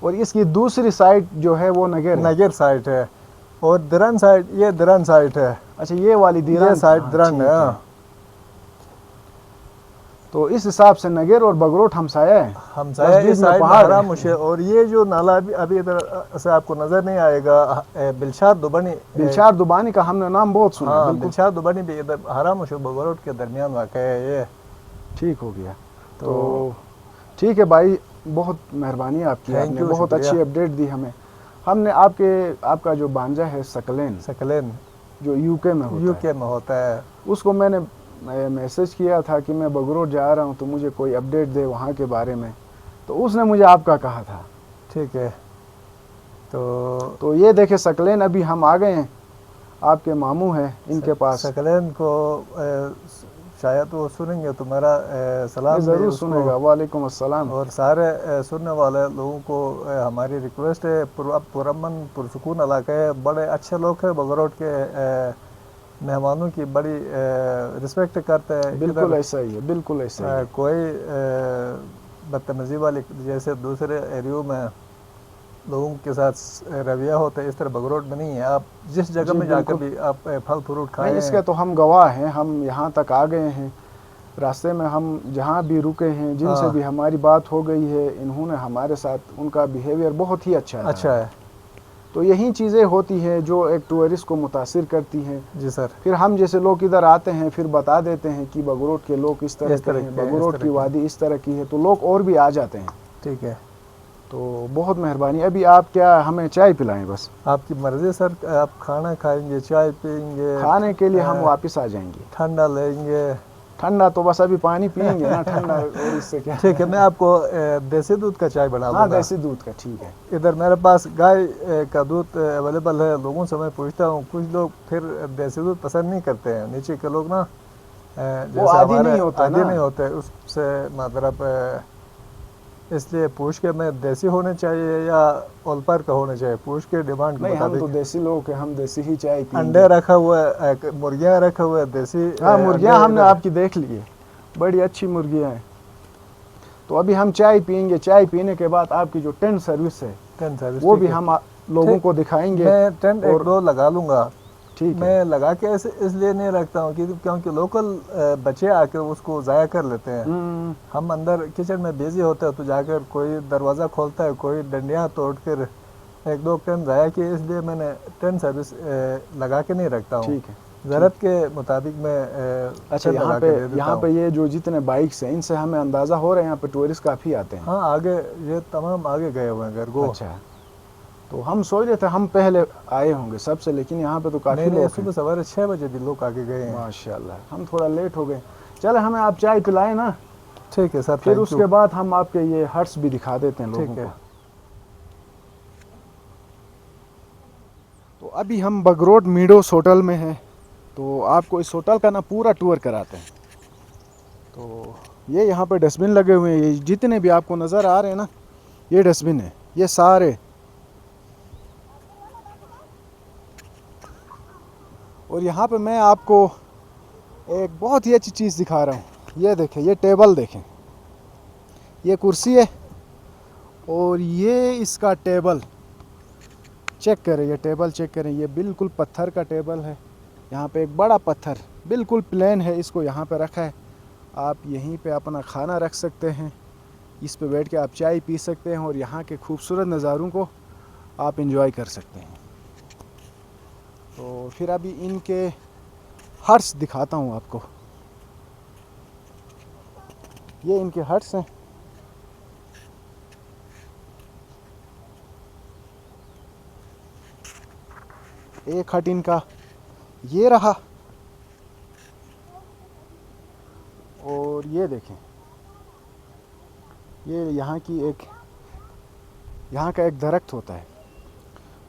और इसकी दूसरी साइड जो है वो नगर है। नगर साइड है, और दरन साइड, ये दरन साइड है। अच्छा, ये वाली दीरान ये साइड हाँ, दरन ठीक है। है। तो इस हिसाब से नगर और बगरोट हमसाया है। हमसाया बस बीच इस में साइड में पहाड़ हरा है। मुशे। और ये जो नाला अभी इधर से आपको नजर नहीं आएगा, बिलशार दुबनी। दिलशाद दुबानी का हमने नाम बहुत सुना है। हाँ, बिल्कुल बिलशार दुबनी भी इधर हरा मुशे बगरोट के दरमियान वाक़ है ये। ठीक हो गया। तो ठीक है भाई, बहुत मेहरबानी आपकी, Thank आपने you, बहुत शुक्रिया। अच्छी अपडेट दी हमें। हमने आपका जो भांजा है सकलेन जो यूके में होता यूके में होता है। है, उसको मैंने मैसेज किया था कि मैं बगरोट जा रहा हूँ तो मुझे कोई अपडेट दे वहाँ के बारे में, तो उसने मुझे आपका कहा था। ठीक है। तो ये देखे सकलेन, अभी हम आ गए हैं, आपके मामू हैं इनके पास। सकलेन को शायद वो सुनेंगे तुम्हारा सलाम भी ज़रूर उसको। सुनेगा। वालेकुम अस्सलाम। और सारे सुनने वाले लोगों को हमारी रिक्वेस्ट है, पुरअमन पुरसुकून इलाका है, बड़े अच्छे लोग हैं बगरोट के। मेहमानों की बड़ी रिस्पेक्ट करते हैं। बिल्कुल ऐसा ही है, बिल्कुल ऐसा ही है। कोई बदतमीज़ी वाली जैसे दूसरे एरियो में लोगों के साथ रवैया होता है, इस तरह बगरोट में नहीं है। आप जिस जगह जी, में जाकर बिल्कुल। भी आप फल फ्रूट नहीं, खाएं। इसके तो हम गवाह हैं, हम यहाँ तक आ गए हैं। रास्ते में हम जहाँ भी रुके हैं, जिनसे हाँ। भी हमारी बात हो गई है, इन्होंने हमारे साथ, उनका बिहेवियर बहुत ही अच्छा अच्छा रहा। है। तो यही चीज़ें होती हैं जो एक टूरिस्ट को मुतासिर करती हैं। जी सर। फिर हम जैसे लोग इधर आते हैं, फिर बता देते हैं कि बगरोट के लोग इस तरह के हैं, बगरोट की वादी इस तरह की है, तो लोग और भी आ जाते हैं। ठीक है। तो बहुत मेहरबानी। अभी आप क्या हमें चाय पिलाएं? बस आपकी मर्ज़ी सर, आप खाना खाएंगे, चाय पियेंगे? खाने के लिए हम वापस आ जाएंगे। ठंडा लेंगे? ठंडा तो बस अभी पानी पियेंगे ना, ठंडा और इससे क्या। ठीक है, मैं आपको देसी दूध का चाय बना हाँ, दूंगा। देसी दूध का, ठीक है। इधर मेरे पास गाय का दूध अवेलेबल है। लोगों से मैं पूछता हूँ, कुछ लोग फिर देसी दूध पसंद नहीं करते हैं, नीचे के लोग ना, वो आदी नहीं होता आदी ना। नहीं होते उससे, मतलब इसलिए पूछ के मैं देसी होने चाहिए या ओलपर का होना चाहिए, पूछ के डिमांड के नहीं, हम तो मुताबिक। देसी लोग हैं, हम देसी ही चाय पियेंगे। अंडे रखा हुआ है, मुर्गियाँ रखा हुआ है देसी। हाँ, मुर्गियाँ अंडे हमने इधर- आपकी देख ली है, बड़ी अच्छी मुर्गियाँ हैं। तो अभी हम चाय पियेंगे, चाय पीने के बाद आपकी जो टेंट सर्विस है, टेंट सर्विस, वो ठीक भी है। हम लोगों ठीक। को दिखाएंगे। मैं टेंट एक और दो लगा लूँगा। ठीक है। मैं लगा के ऐसे इसलिए नहीं रखता हूँ क्योंकि लोकल बच्चे आके उसको ज़ाया कर लेते हैं। हम अंदर किचन में बिजी होते हैं, तो जाकर कोई दरवाज़ा खोलता है, कोई डंडियाँ तोड़ कर एक दो टेंट ज़ाया किए, इसलिए मैंने टेंट सर्विस लगा के नहीं रखता हूँ। ठीक है। ज़रूरत के मुताबिक मैं अच्छा, टेंट लगा के दे देता यहाँ हूँ। पे ये जो जितने बाइक्स हैं, इनसे हमें अंदाज़ा हो रहा है यहाँ पे टूरिस्ट काफ़ी आते हैं। हाँ, आगे ये तमाम आगे गए हुए हैं घर को। अच्छा, तो हम सोच रहे थे हम पहले आए होंगे सबसे, लेकिन यहाँ पे तो काफ़ी नहीं, लोग हैं। सुबह सवारे 6 बजे भी लोग आगे गए हैं। माशाल्लाह, हम थोड़ा लेट हो गए। चले, हमें आप चाय पिलाएं ना, ठीक है सर, फिर थैंक उसके यू। बाद हम आपके ये हट्स भी दिखा देते हैं लोगों ठीक है। को। तो अभी हम बगरोट मीडोस होटल में हैं, तो आपको इस होटल का ना पूरा टूर कराते हैं। तो ये यहाँ पे डस्टबिन लगे हुए हैं, ये जितने भी आपको नज़र आ रहे हैं ना, ये डस्टबिन है, ये सारे। और यहाँ पे मैं आपको एक बहुत ही अच्छी चीज़ दिखा रहा हूँ। ये देखें, ये टेबल देखें, ये कुर्सी है और ये इसका टेबल चेक करें, ये टेबल चेक करें, ये बिल्कुल पत्थर का टेबल है। यहाँ पे एक बड़ा पत्थर बिल्कुल प्लेन है, इसको यहाँ पे रखा है। आप यहीं पे अपना खाना रख सकते हैं, इस पे बैठ के आप चाय पी सकते हैं और यहाँ के खूबसूरत नज़ारों को आप इंजॉय कर सकते हैं। तो फिर अभी इनके हट्स दिखाता हूँ आपको। ये इनके हट्स हैं। एक हट इनका ये रहा, और ये देखें, ये यहाँ का एक दरख्त होता है,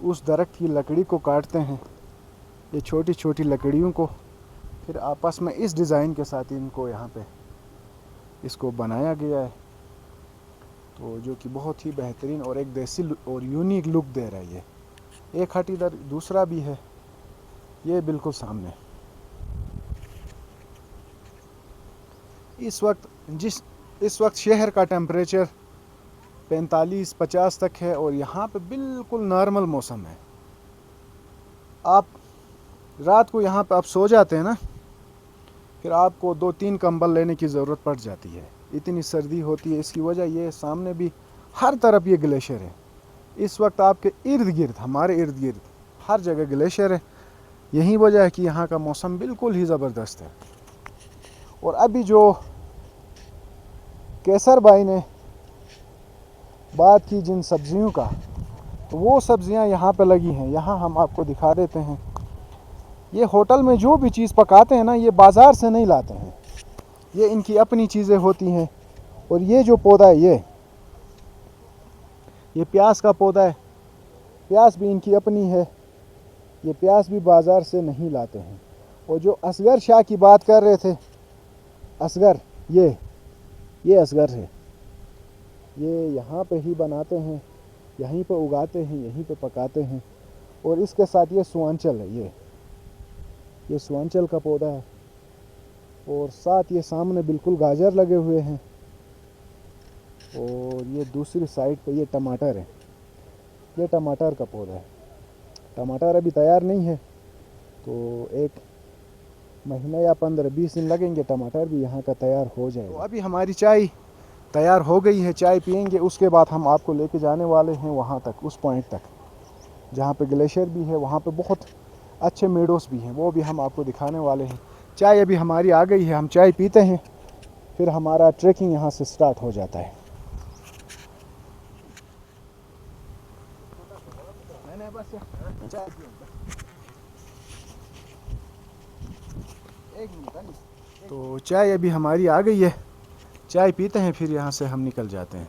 उस दरख्त की लकड़ी को काटते हैं, ये छोटी छोटी लकड़ियों को फिर आपस में इस डिज़ाइन के साथ इनको यहाँ पे इसको बनाया गया है। तो जो कि बहुत ही बेहतरीन और एक देसी और यूनिक लुक दे रहा है। ये एक हट इधर दूसरा भी है, ये बिल्कुल सामने। इस वक्त शहर का टेम्परेचर 45-50 तक है और यहाँ पे बिल्कुल नॉर्मल मौसम है। आप रात को यहाँ पे आप सो जाते हैं ना, फिर आपको 2-3 कंबल लेने की ज़रूरत पड़ जाती है, इतनी सर्दी होती है। इसकी वजह ये सामने भी हर तरफ ये ग्लेशियर है। इस वक्त आपके इर्द गिर्द, हमारे इर्द गिर्द हर जगह ग्लेशियर है। यही वजह है कि यहाँ का मौसम बिल्कुल ही ज़बरदस्त है। और अभी जो केसर भाई ने बात की जिन सब्जियों का, तो वो सब्जियां यहाँ पे लगी हैं। यहाँ हम आपको दिखा देते हैं। ये होटल में जो भी चीज़ पकाते हैं ना, ये बाज़ार से नहीं लाते हैं, ये इनकी अपनी चीज़ें होती हैं। और ये जो पौधा है, ये प्याज का पौधा है, प्याज भी इनकी अपनी है, ये प्याज भी बाज़ार से नहीं लाते हैं। और जो असगर शाह की बात कर रहे थे, असगर, ये असगर है, ये यहाँ पे ही बनाते हैं, यहीं पे उगाते हैं, यहीं पे पकाते हैं। और इसके साथ ये सुआंचल है, ये सुआंचल का पौधा है। और साथ ये सामने बिल्कुल गाजर लगे हुए हैं। और ये दूसरी साइड पे ये टमाटर है, ये टमाटर का पौधा है। टमाटर अभी तैयार नहीं है, तो एक महीना या 15-20 दिन लगेंगे, टमाटर भी यहाँ का तैयार हो जाएगा। तो अभी हमारी चाय तैयार हो गई है, चाय पियेंगे, उसके बाद हम आपको लेके जाने वाले हैं वहाँ तक, उस पॉइंट तक जहाँ पे ग्लेशियर भी है, वहाँ पे बहुत अच्छे मेडोस भी हैं, वो भी हम आपको दिखाने वाले हैं। चाय अभी हमारी आ गई है, हम चाय पीते हैं, फिर हमारा ट्रैकिंग यहाँ से स्टार्ट हो जाता है। तो चाय अभी हमारी आ गई है, चाय पीते हैं, फिर यहाँ से हम निकल जाते हैं।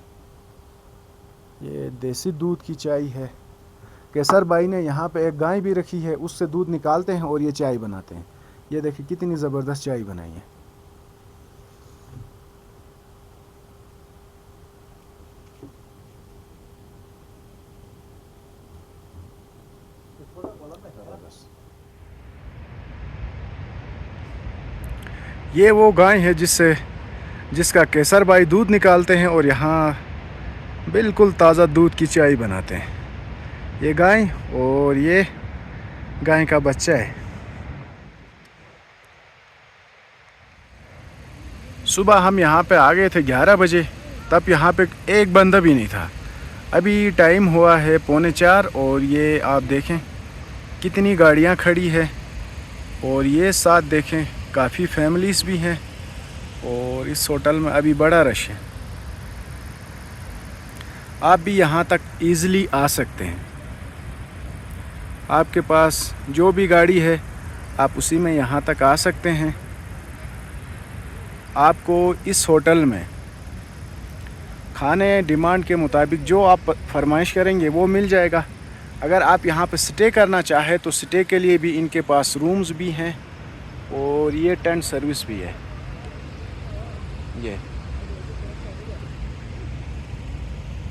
ये देसी दूध की चाय है। केसर भाई ने यहाँ पे एक गाय भी रखी है, उससे दूध निकालते हैं और ये चाय बनाते हैं। ये देखिए कितनी ज़बरदस्त चाय बनाई है। ये वो गाय है जिसका केसर भाई दूध निकालते हैं और यहाँ बिल्कुल ताज़ा दूध की चाय बनाते हैं। ये गाय और ये गाय का बच्चा है। सुबह हम यहाँ पे आ गए थे 11 बजे, तब यहाँ पे एक बंदा भी नहीं था। अभी टाइम हुआ है 3:45 और ये आप देखें कितनी गाड़ियाँ खड़ी है, और ये साथ देखें काफ़ी फैमिलीज़ भी हैं, और इस होटल में अभी बड़ा रश है। आप भी यहाँ तक ईज़िली आ सकते हैं। आपके पास जो भी गाड़ी है आप उसी में यहाँ तक आ सकते हैं। आपको इस होटल में खाने डिमांड के मुताबिक जो आप फरमाइश करेंगे वो मिल जाएगा। अगर आप यहाँ पर स्टे करना चाहें तो स्टे के लिए भी इनके पास रूम्स भी हैं, और ये टेंट सर्विस भी है। ये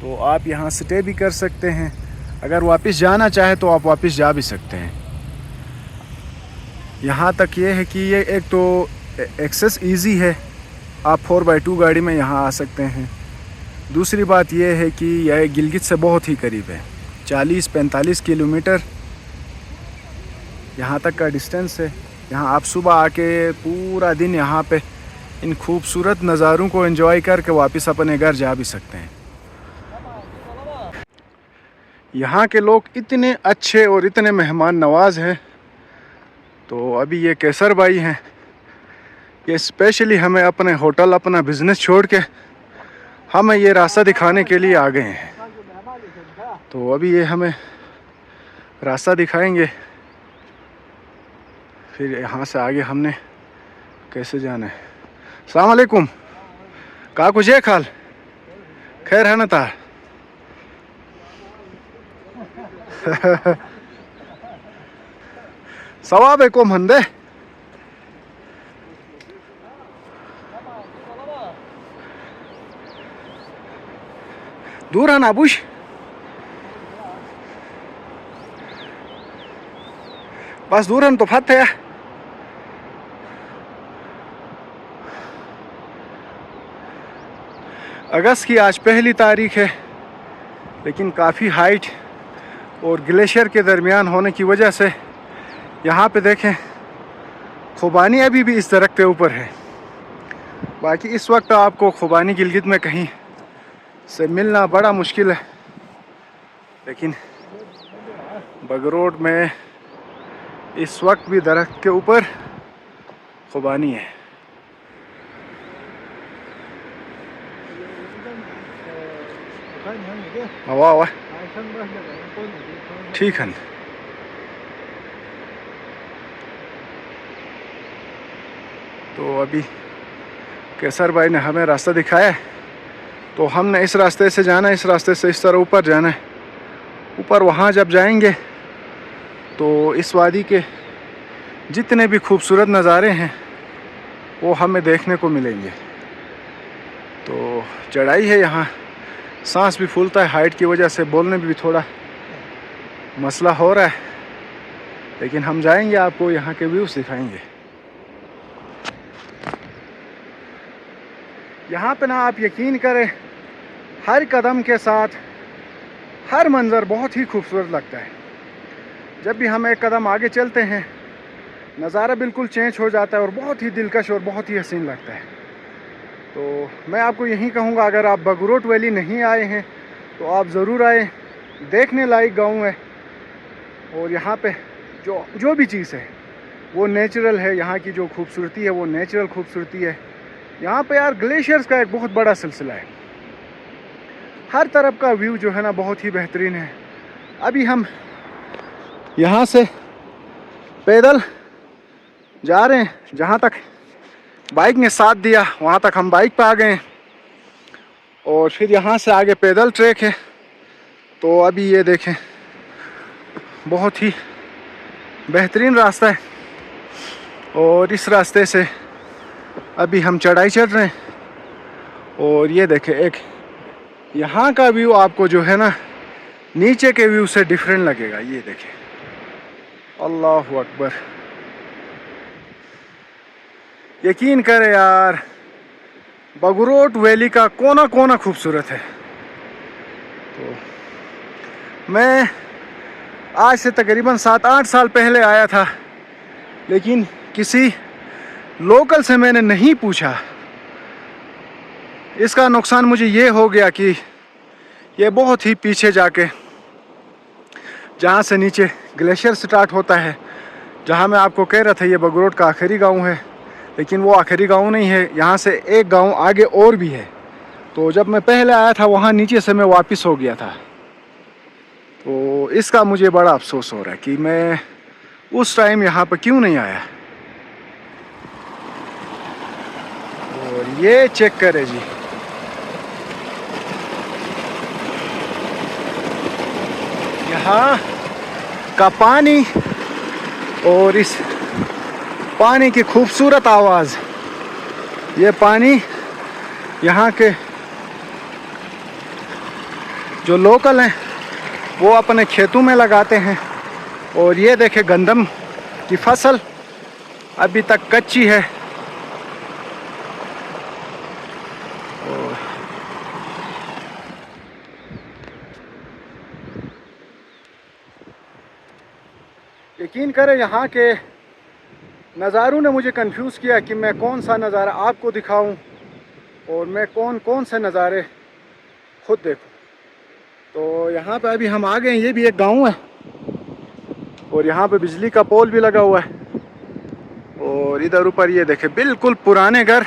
तो आप यहाँ स्टे भी कर सकते हैं। अगर वापस जाना चाहे तो आप वापस जा भी सकते हैं। यहाँ तक ये है कि ये एक तो एक्सेस इजी है, आप 4x2 गाड़ी में यहाँ आ सकते हैं। दूसरी बात ये है कि यह गिलगित से बहुत ही करीब है, 40-45 किलोमीटर यहाँ तक का डिस्टेंस है। यहाँ आप सुबह आके पूरा दिन यहाँ पे इन खूबसूरत नज़ारों को एंजॉय करके वापस अपने घर जा भी सकते हैं। यहाँ के लोग इतने अच्छे और इतने मेहमान नवाज हैं। तो अभी ये केसर भाई हैं, ये स्पेशली हमें अपने होटल, अपना बिज़नेस छोड़ के हमें ये रास्ता दिखाने के लिए आ गए हैं। तो अभी ये हमें रास्ता दिखाएंगे, फिर यहाँ से आगे हमने कैसे जाना है। अस्सलाम वालेकुम, का कुछ है खाल खैर है ना था। सवाब है कोम हंदे दूर है ना बुश। बस दूर है तो फत है। अगस्त की आज पहली तारीख है, लेकिन काफ़ी हाइट और ग्लेशियर के दरमियान होने की वजह से यहाँ पे देखें खुबानी अभी भी इस दरख्त के ऊपर है। बाकी इस वक्त आपको खुबानी गिलगित में कहीं से मिलना बड़ा मुश्किल है, लेकिन बगरोड में इस वक्त भी दरख्त के ऊपर खुबानी है। हवा ठीक है। तो अभी केसर भाई ने हमें रास्ता दिखाया है, तो हमने इस रास्ते से जाना है, इस रास्ते से इस तरह ऊपर जाना है। ऊपर वहाँ जब जाएंगे तो इस वादी के जितने भी खूबसूरत नज़ारे हैं वो हमें देखने को मिलेंगे। तो चढ़ाई है यहाँ, सांस भी फूलता है हाइट की वजह से, बोलने में भी थोड़ा मसला हो रहा है, लेकिन हम जाएंगे, आपको यहाँ के व्यूज़ दिखाएंगे। यहाँ पे ना आप यकीन करें हर कदम के साथ हर मंज़र बहुत ही खूबसूरत लगता है। जब भी हम एक कदम आगे चलते हैं नज़ारा बिल्कुल चेंज हो जाता है और बहुत ही दिलकश और बहुत ही हसीन लगता है। तो मैं आपको यही कहूँगा, अगर आप बगरोट वैली नहीं आए हैं तो आप ज़रूर आए। देखने लायक गांव है और यहाँ पे जो भी चीज़ है वो नेचुरल है। यहाँ की जो खूबसूरती है वो नेचुरल खूबसूरती है। यहाँ पे यार ग्लेशियर्स का एक बहुत बड़ा सिलसिला है। हर तरफ का व्यू जो है ना बहुत ही बेहतरीन है। अभी हम यहाँ से पैदल जा रहे हैं, जहाँ तक बाइक ने साथ दिया वहाँ तक हम बाइक पे आ गए और फिर यहाँ से आगे पैदल ट्रैक है। तो अभी ये देखें बहुत ही बेहतरीन रास्ता है और इस रास्ते से अभी हम चढ़ाई चढ़ रहे हैं। और ये देखें एक यहाँ का व्यू आपको जो है ना नीचे के व्यू से डिफरेंट लगेगा। ये देखें, अल्लाहु अकबर। यकीन करें यार, बगरोट वैली का कोना कोना खूबसूरत है। तो मैं आज से तकरीबन 7-8 साल पहले आया था, लेकिन किसी लोकल से मैंने नहीं पूछा। इसका नुकसान मुझे ये हो गया कि ये बहुत ही पीछे जाके जहाँ से नीचे ग्लेशियर स्टार्ट होता है, जहाँ मैं आपको कह रहा था ये बगरोट का आखिरी गांव है, लेकिन वो आखिरी गांव नहीं है। यहाँ से एक गांव आगे और भी है। तो जब मैं पहले आया था वहाँ नीचे से मैं वापस हो गया था। तो इसका मुझे बड़ा अफसोस हो रहा है कि मैं उस टाइम यहाँ पर क्यों नहीं आया। और ये चेक करें जी, यहाँ का पानी और इस पानी की खूबसूरत आवाज़। ये पानी यहाँ के जो लोकल हैं वो अपने खेतों में लगाते हैं। और ये देखें गंदम की फसल अभी तक कच्ची है। यकीन करें यहाँ के नज़ारों ने मुझे कंफ्यूज किया कि मैं कौन सा नज़ारा आपको दिखाऊं और मैं कौन कौन से नज़ारे खुद देखूं। तो यहाँ पे अभी हम आ गए हैं। ये भी एक गांव है और यहाँ पे बिजली का पोल भी लगा हुआ है। और इधर ऊपर ये देखें बिल्कुल पुराने घर,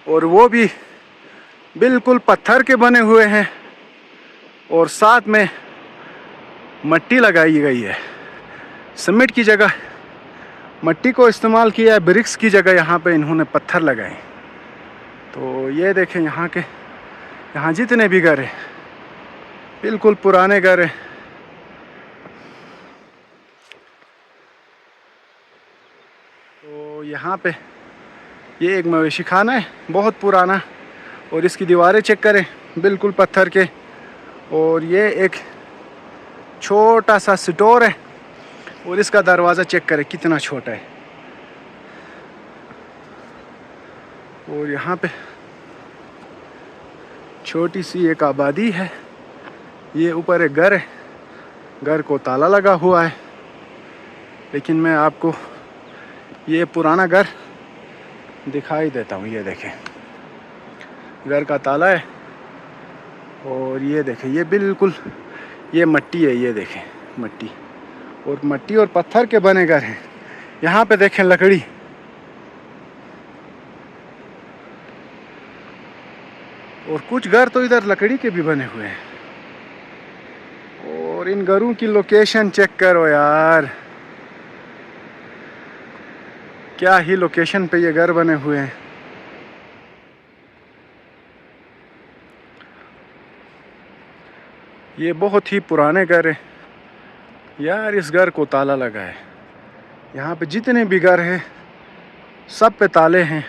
और वो भी बिल्कुल पत्थर के बने हुए हैं और साथ में मट्टी लगाई गई है। सीमेंट की जगह मट्टी को इस्तेमाल किया है, ब्रिक्स की जगह यहाँ पे इन्होंने पत्थर लगाए। तो ये देखें यहाँ जितने भी घर हैं बिल्कुल पुराने घर हैं। तो यहाँ पे ये एक मवेशी खाना है बहुत पुराना, और इसकी दीवारें चेक करें बिल्कुल पत्थर के। और ये एक छोटा सा स्टोर है और इसका दरवाज़ा चेक करें कितना छोटा है। और यहाँ पे छोटी सी एक आबादी है। ये ऊपर एक घर है, घर को ताला लगा हुआ है, लेकिन मैं आपको ये पुराना घर दिखाई देता हूँ। ये देखें घर का ताला है और ये देखें ये बिल्कुल ये मट्टी है। ये देखें मट्टी और पत्थर के बने घर हैं। यहाँ पे देखें लकड़ी, और कुछ घर तो इधर लकड़ी के भी बने हुए हैं। और इन घरों की लोकेशन चेक करो यार, क्या ही लोकेशन पे ये घर बने हुए हैं। ये बहुत ही पुराने घर हैं यार। इस घर को ताला लगा है। यहाँ पे जितने भी घर हैं सब पे ताले हैं।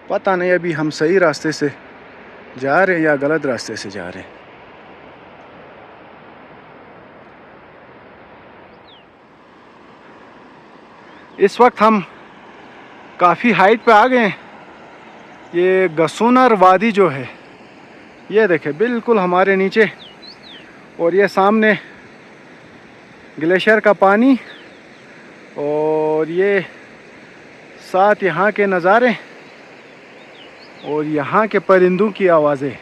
पता नहीं अभी हम सही रास्ते से जा रहे हैं या गलत रास्ते से जा रहे हैं। इस वक्त हम काफ़ी हाइट पे आ गए हैं। ये गसोनर वादी जो है ये देखें बिल्कुल हमारे नीचे, और ये सामने ग्लेशियर का पानी, और ये साथ यहाँ के नज़ारे और यहाँ के परिंदों की आवाज़ें।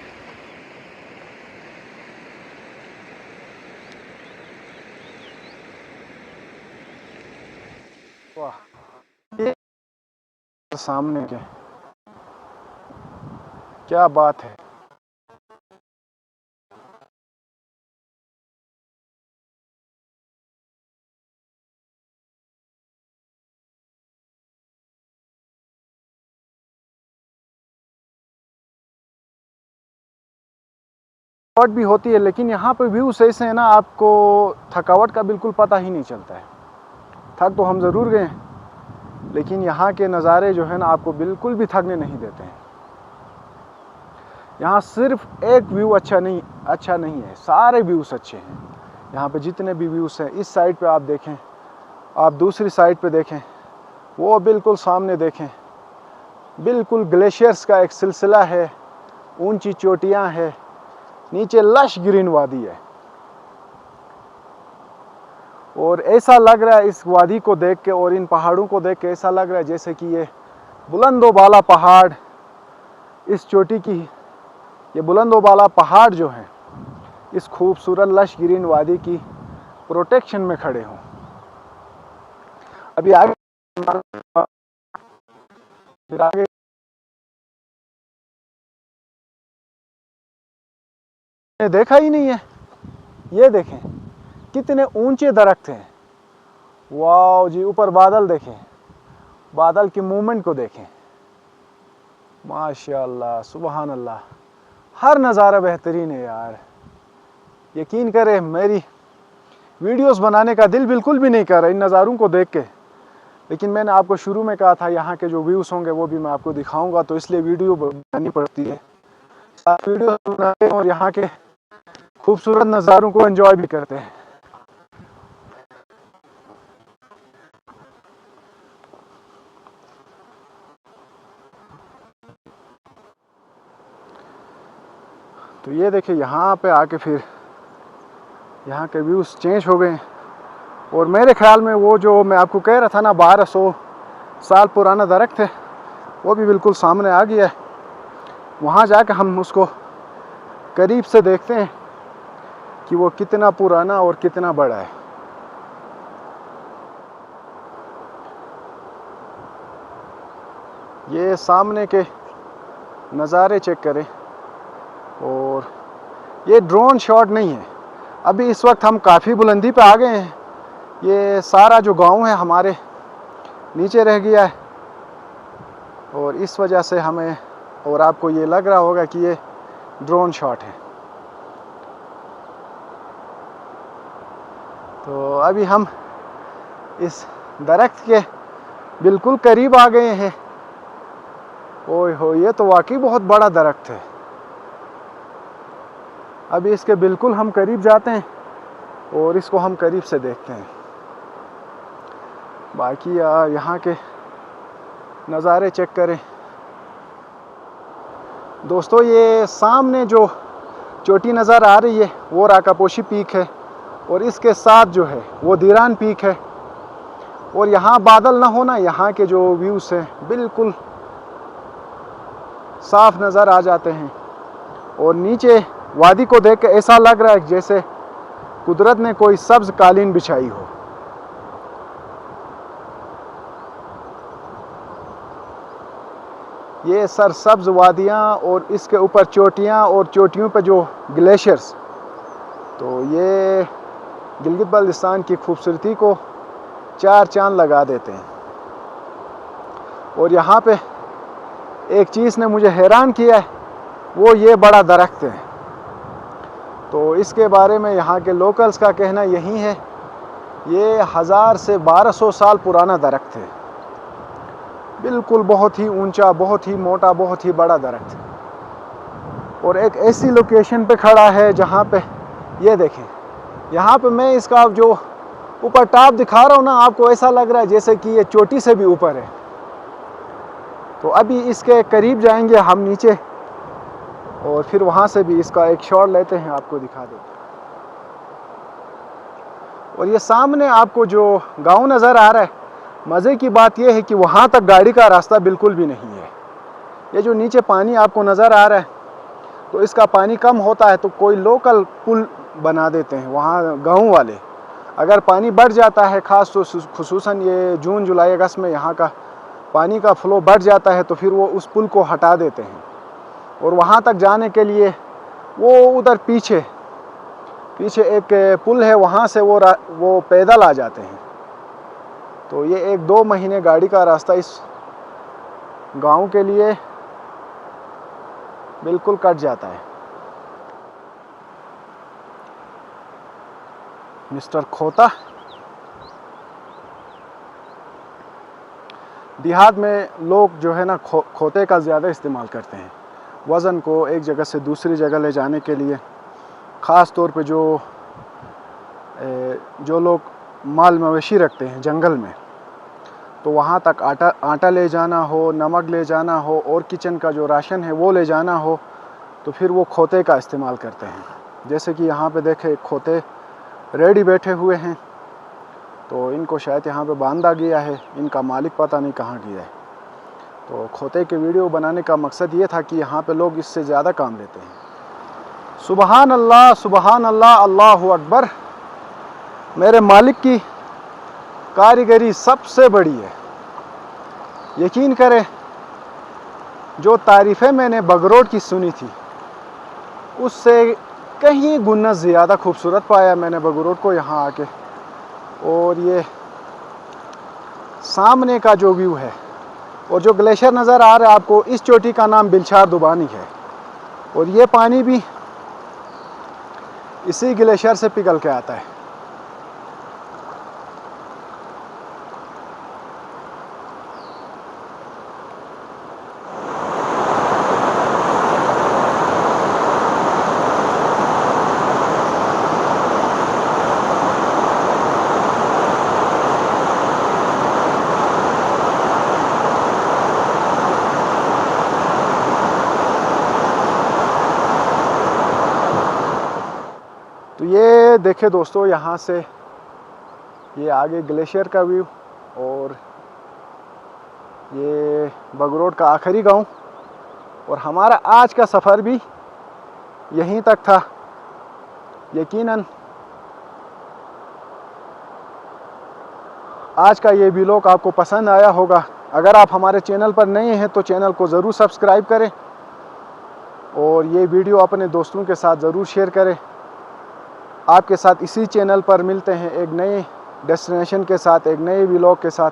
वाह, ये सामने के क्या बात है। थकावट भी होती है, लेकिन यहाँ पे व्यूज़ ऐसे हैं ना, आपको थकावट का बिल्कुल पता ही नहीं चलता है। थक तो हम ज़रूर गए, लेकिन यहाँ के नज़ारे जो है ना आपको बिल्कुल भी थकने नहीं देते हैं। यहाँ सिर्फ एक व्यू अच्छा नहीं है, सारे व्यूज़ अच्छे हैं। यहाँ पे जितने भी व्यूज़ हैं, इस साइड पे आप देखें, आप दूसरी साइड पे देखें, वो बिल्कुल सामने देखें, बिल्कुल ग्लेशियर्स का एक सिलसिला है, ऊंची चोटियाँ हैं, नीचे लश ग्रीन वादी है। और ऐसा लग रहा है इस वादी को देख के और इन पहाड़ों को देख के ऐसा लग रहा है जैसे कि ये बुलंदोबाला पहाड़, इस चोटी की ये बुलंदोबाला पहाड़ जो है इस खूबसूरत लश ग्रीन वादी की प्रोटेक्शन में खड़े हों। अभी आगे फिर आगे देखा ही नहीं है। ये देखें कितने ऊंचे दरख्त हैं। वाह जी, ऊपर बादल देखें, बादल की मूवमेंट को देखें, माशाअल्लाह सुबहान अल्लाह। हर नज़ारा बेहतरीन है यार। यकीन करें मेरी वीडियोस बनाने का दिल बिल्कुल भी नहीं कर रहा इन नज़ारों को देख के, लेकिन मैंने आपको शुरू में कहा था यहाँ के जो व्यूज़ होंगे वो भी मैं आपको दिखाऊंगा, तो इसलिए वीडियो बनानी पड़ती है। वीडियो बनाते हैं और यहाँ के खूबसूरत नज़ारों को एंजॉय भी करते हैं। तो ये देखिए यहाँ पे आके फिर यहाँ के व्यूज़ चेंज हो गए, और मेरे ख्याल में वो जो मैं आपको कह रहा था ना 1200 साल पुराना दरख्त है वो भी बिल्कुल सामने आ गया है। वहाँ जाकर हम उसको करीब से देखते हैं कि वो कितना पुराना और कितना बड़ा है। ये सामने के नज़ारे चेक करें, और ये ड्रोन शॉट नहीं है। अभी इस वक्त हम काफ़ी बुलंदी पे आ गए हैं। ये सारा जो गांव है हमारे नीचे रह गया है, और इस वजह से हमें और आपको ये लग रहा होगा कि ये ड्रोन शॉट है। तो अभी हम इस दरख्त के बिल्कुल करीब आ गए हैं। ओए हो, ये तो वाकई बहुत बड़ा दरख्त है। अभी इसके बिल्कुल हम करीब जाते हैं और इसको हम करीब से देखते हैं। बाकी यहाँ के नज़ारे चेक करें दोस्तों। ये सामने जो चोटी नज़र आ रही है वो राकापोशी पीक है, और इसके साथ जो है वो दीरान पीक है। और यहाँ बादल ना होना, यहाँ के जो व्यूज़ हैं बिल्कुल साफ नज़र आ जाते हैं, और नीचे वादी को देख के ऐसा लग रहा है जैसे कुदरत ने कोई सब्ज़ कालीन बिछाई हो। ये सरसब्ज वादियाँ और इसके ऊपर चोटियाँ, और चोटियों पर जो ग्लेशियर्स, तो ये गिलगित बल्तिस्तान की खूबसूरती को चार चांद लगा देते हैं। और यहाँ पे एक चीज़ ने मुझे हैरान किया है, वो ये बड़ा दरख्त है। तो इसके बारे में यहाँ के लोकल्स का कहना यही है, ये 1000 से 1200 साल पुराना दरख्त है। बिल्कुल बहुत ही ऊंचा, बहुत ही मोटा, बहुत ही बड़ा दरख्त है, और एक ऐसी लोकेशन पे खड़ा है जहाँ पे ये देखें, यहाँ पे मैं इसका जो ऊपर टॉप दिखा रहा हूँ ना, आपको ऐसा लग रहा है जैसे कि ये चोटी से भी ऊपर है। तो अभी इसके करीब जाएंगे हम नीचे और फिर वहाँ से भी इसका एक शॉट लेते हैं, आपको दिखा देते हैं। और ये सामने आपको जो गांव नज़र आ रहा है, मज़े की बात यह है कि वहाँ तक गाड़ी का रास्ता बिल्कुल भी नहीं है। ये जो नीचे पानी आपको नज़र आ रहा है, तो इसका पानी कम होता है तो कोई लोकल पुल बना देते हैं वहाँ गाँव वाले। अगर पानी बढ़ जाता है, ख़ास तो खुसूसन ये जून जुलाई अगस्त में यहाँ का पानी का फ़्लो बढ़ जाता है, तो फिर वो उस पुल को हटा देते हैं और वहाँ तक जाने के लिए वो उधर पीछे एक पुल है, वहाँ से वो पैदल आ जाते हैं। तो ये 1-2 महीने गाड़ी का रास्ता इस गांव के लिए बिल्कुल कट जाता है। मिस्टर खोता। देहात में लोग जो है ना खोते का ज़्यादा इस्तेमाल करते हैं वज़न को एक जगह से दूसरी जगह ले जाने के लिए। ख़ास तौर पे जो लोग माल मवेशी रखते हैं जंगल में, तो वहाँ तक आटा ले जाना हो, नमक ले जाना हो और किचन का जो राशन है वो ले जाना हो, तो फिर वो खोते का इस्तेमाल करते हैं। जैसे कि यहाँ पे देखें खोते रेडी बैठे हुए हैं, तो इनको शायद यहाँ पे बांधा गया है, इनका मालिक पता नहीं कहाँ गया है। तो खोते के वीडियो बनाने का मकसद ये था कि यहाँ पे लोग इससे ज़्यादा काम लेते हैं। सुबहान अल्लाह, अल्लाहु अकबर। मेरे मालिक की कारीगरी सबसे बड़ी है। यकीन करें, जो तारीफ़ें मैंने बगरोट की सुनी थी उससे कहीं गुना ज़्यादा खूबसूरत पाया मैंने बगरोट को यहाँ आके। और ये सामने का जो व्यू है और जो ग्लेशियर नज़र आ रहा है आपको, इस चोटी का नाम बिलशार दुबानी है और ये पानी भी इसी ग्लेशियर से पिघल के आता है। तो ये देखे दोस्तों, यहाँ से ये आगे ग्लेशियर का व्यू और ये बगरोट का आखिरी गांव। और हमारा आज का सफ़र भी यहीं तक था। यकीनन आज का ये व्लॉग आपको पसंद आया होगा। अगर आप हमारे चैनल पर नए हैं तो चैनल को ज़रूर सब्सक्राइब करें और ये वीडियो अपने दोस्तों के साथ ज़रूर शेयर करें। आपके साथ इसी चैनल पर मिलते हैं एक नए डेस्टिनेशन के साथ, एक नए व्लॉग के साथ।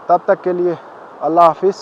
तब तक के लिए अल्लाह हाफिज़।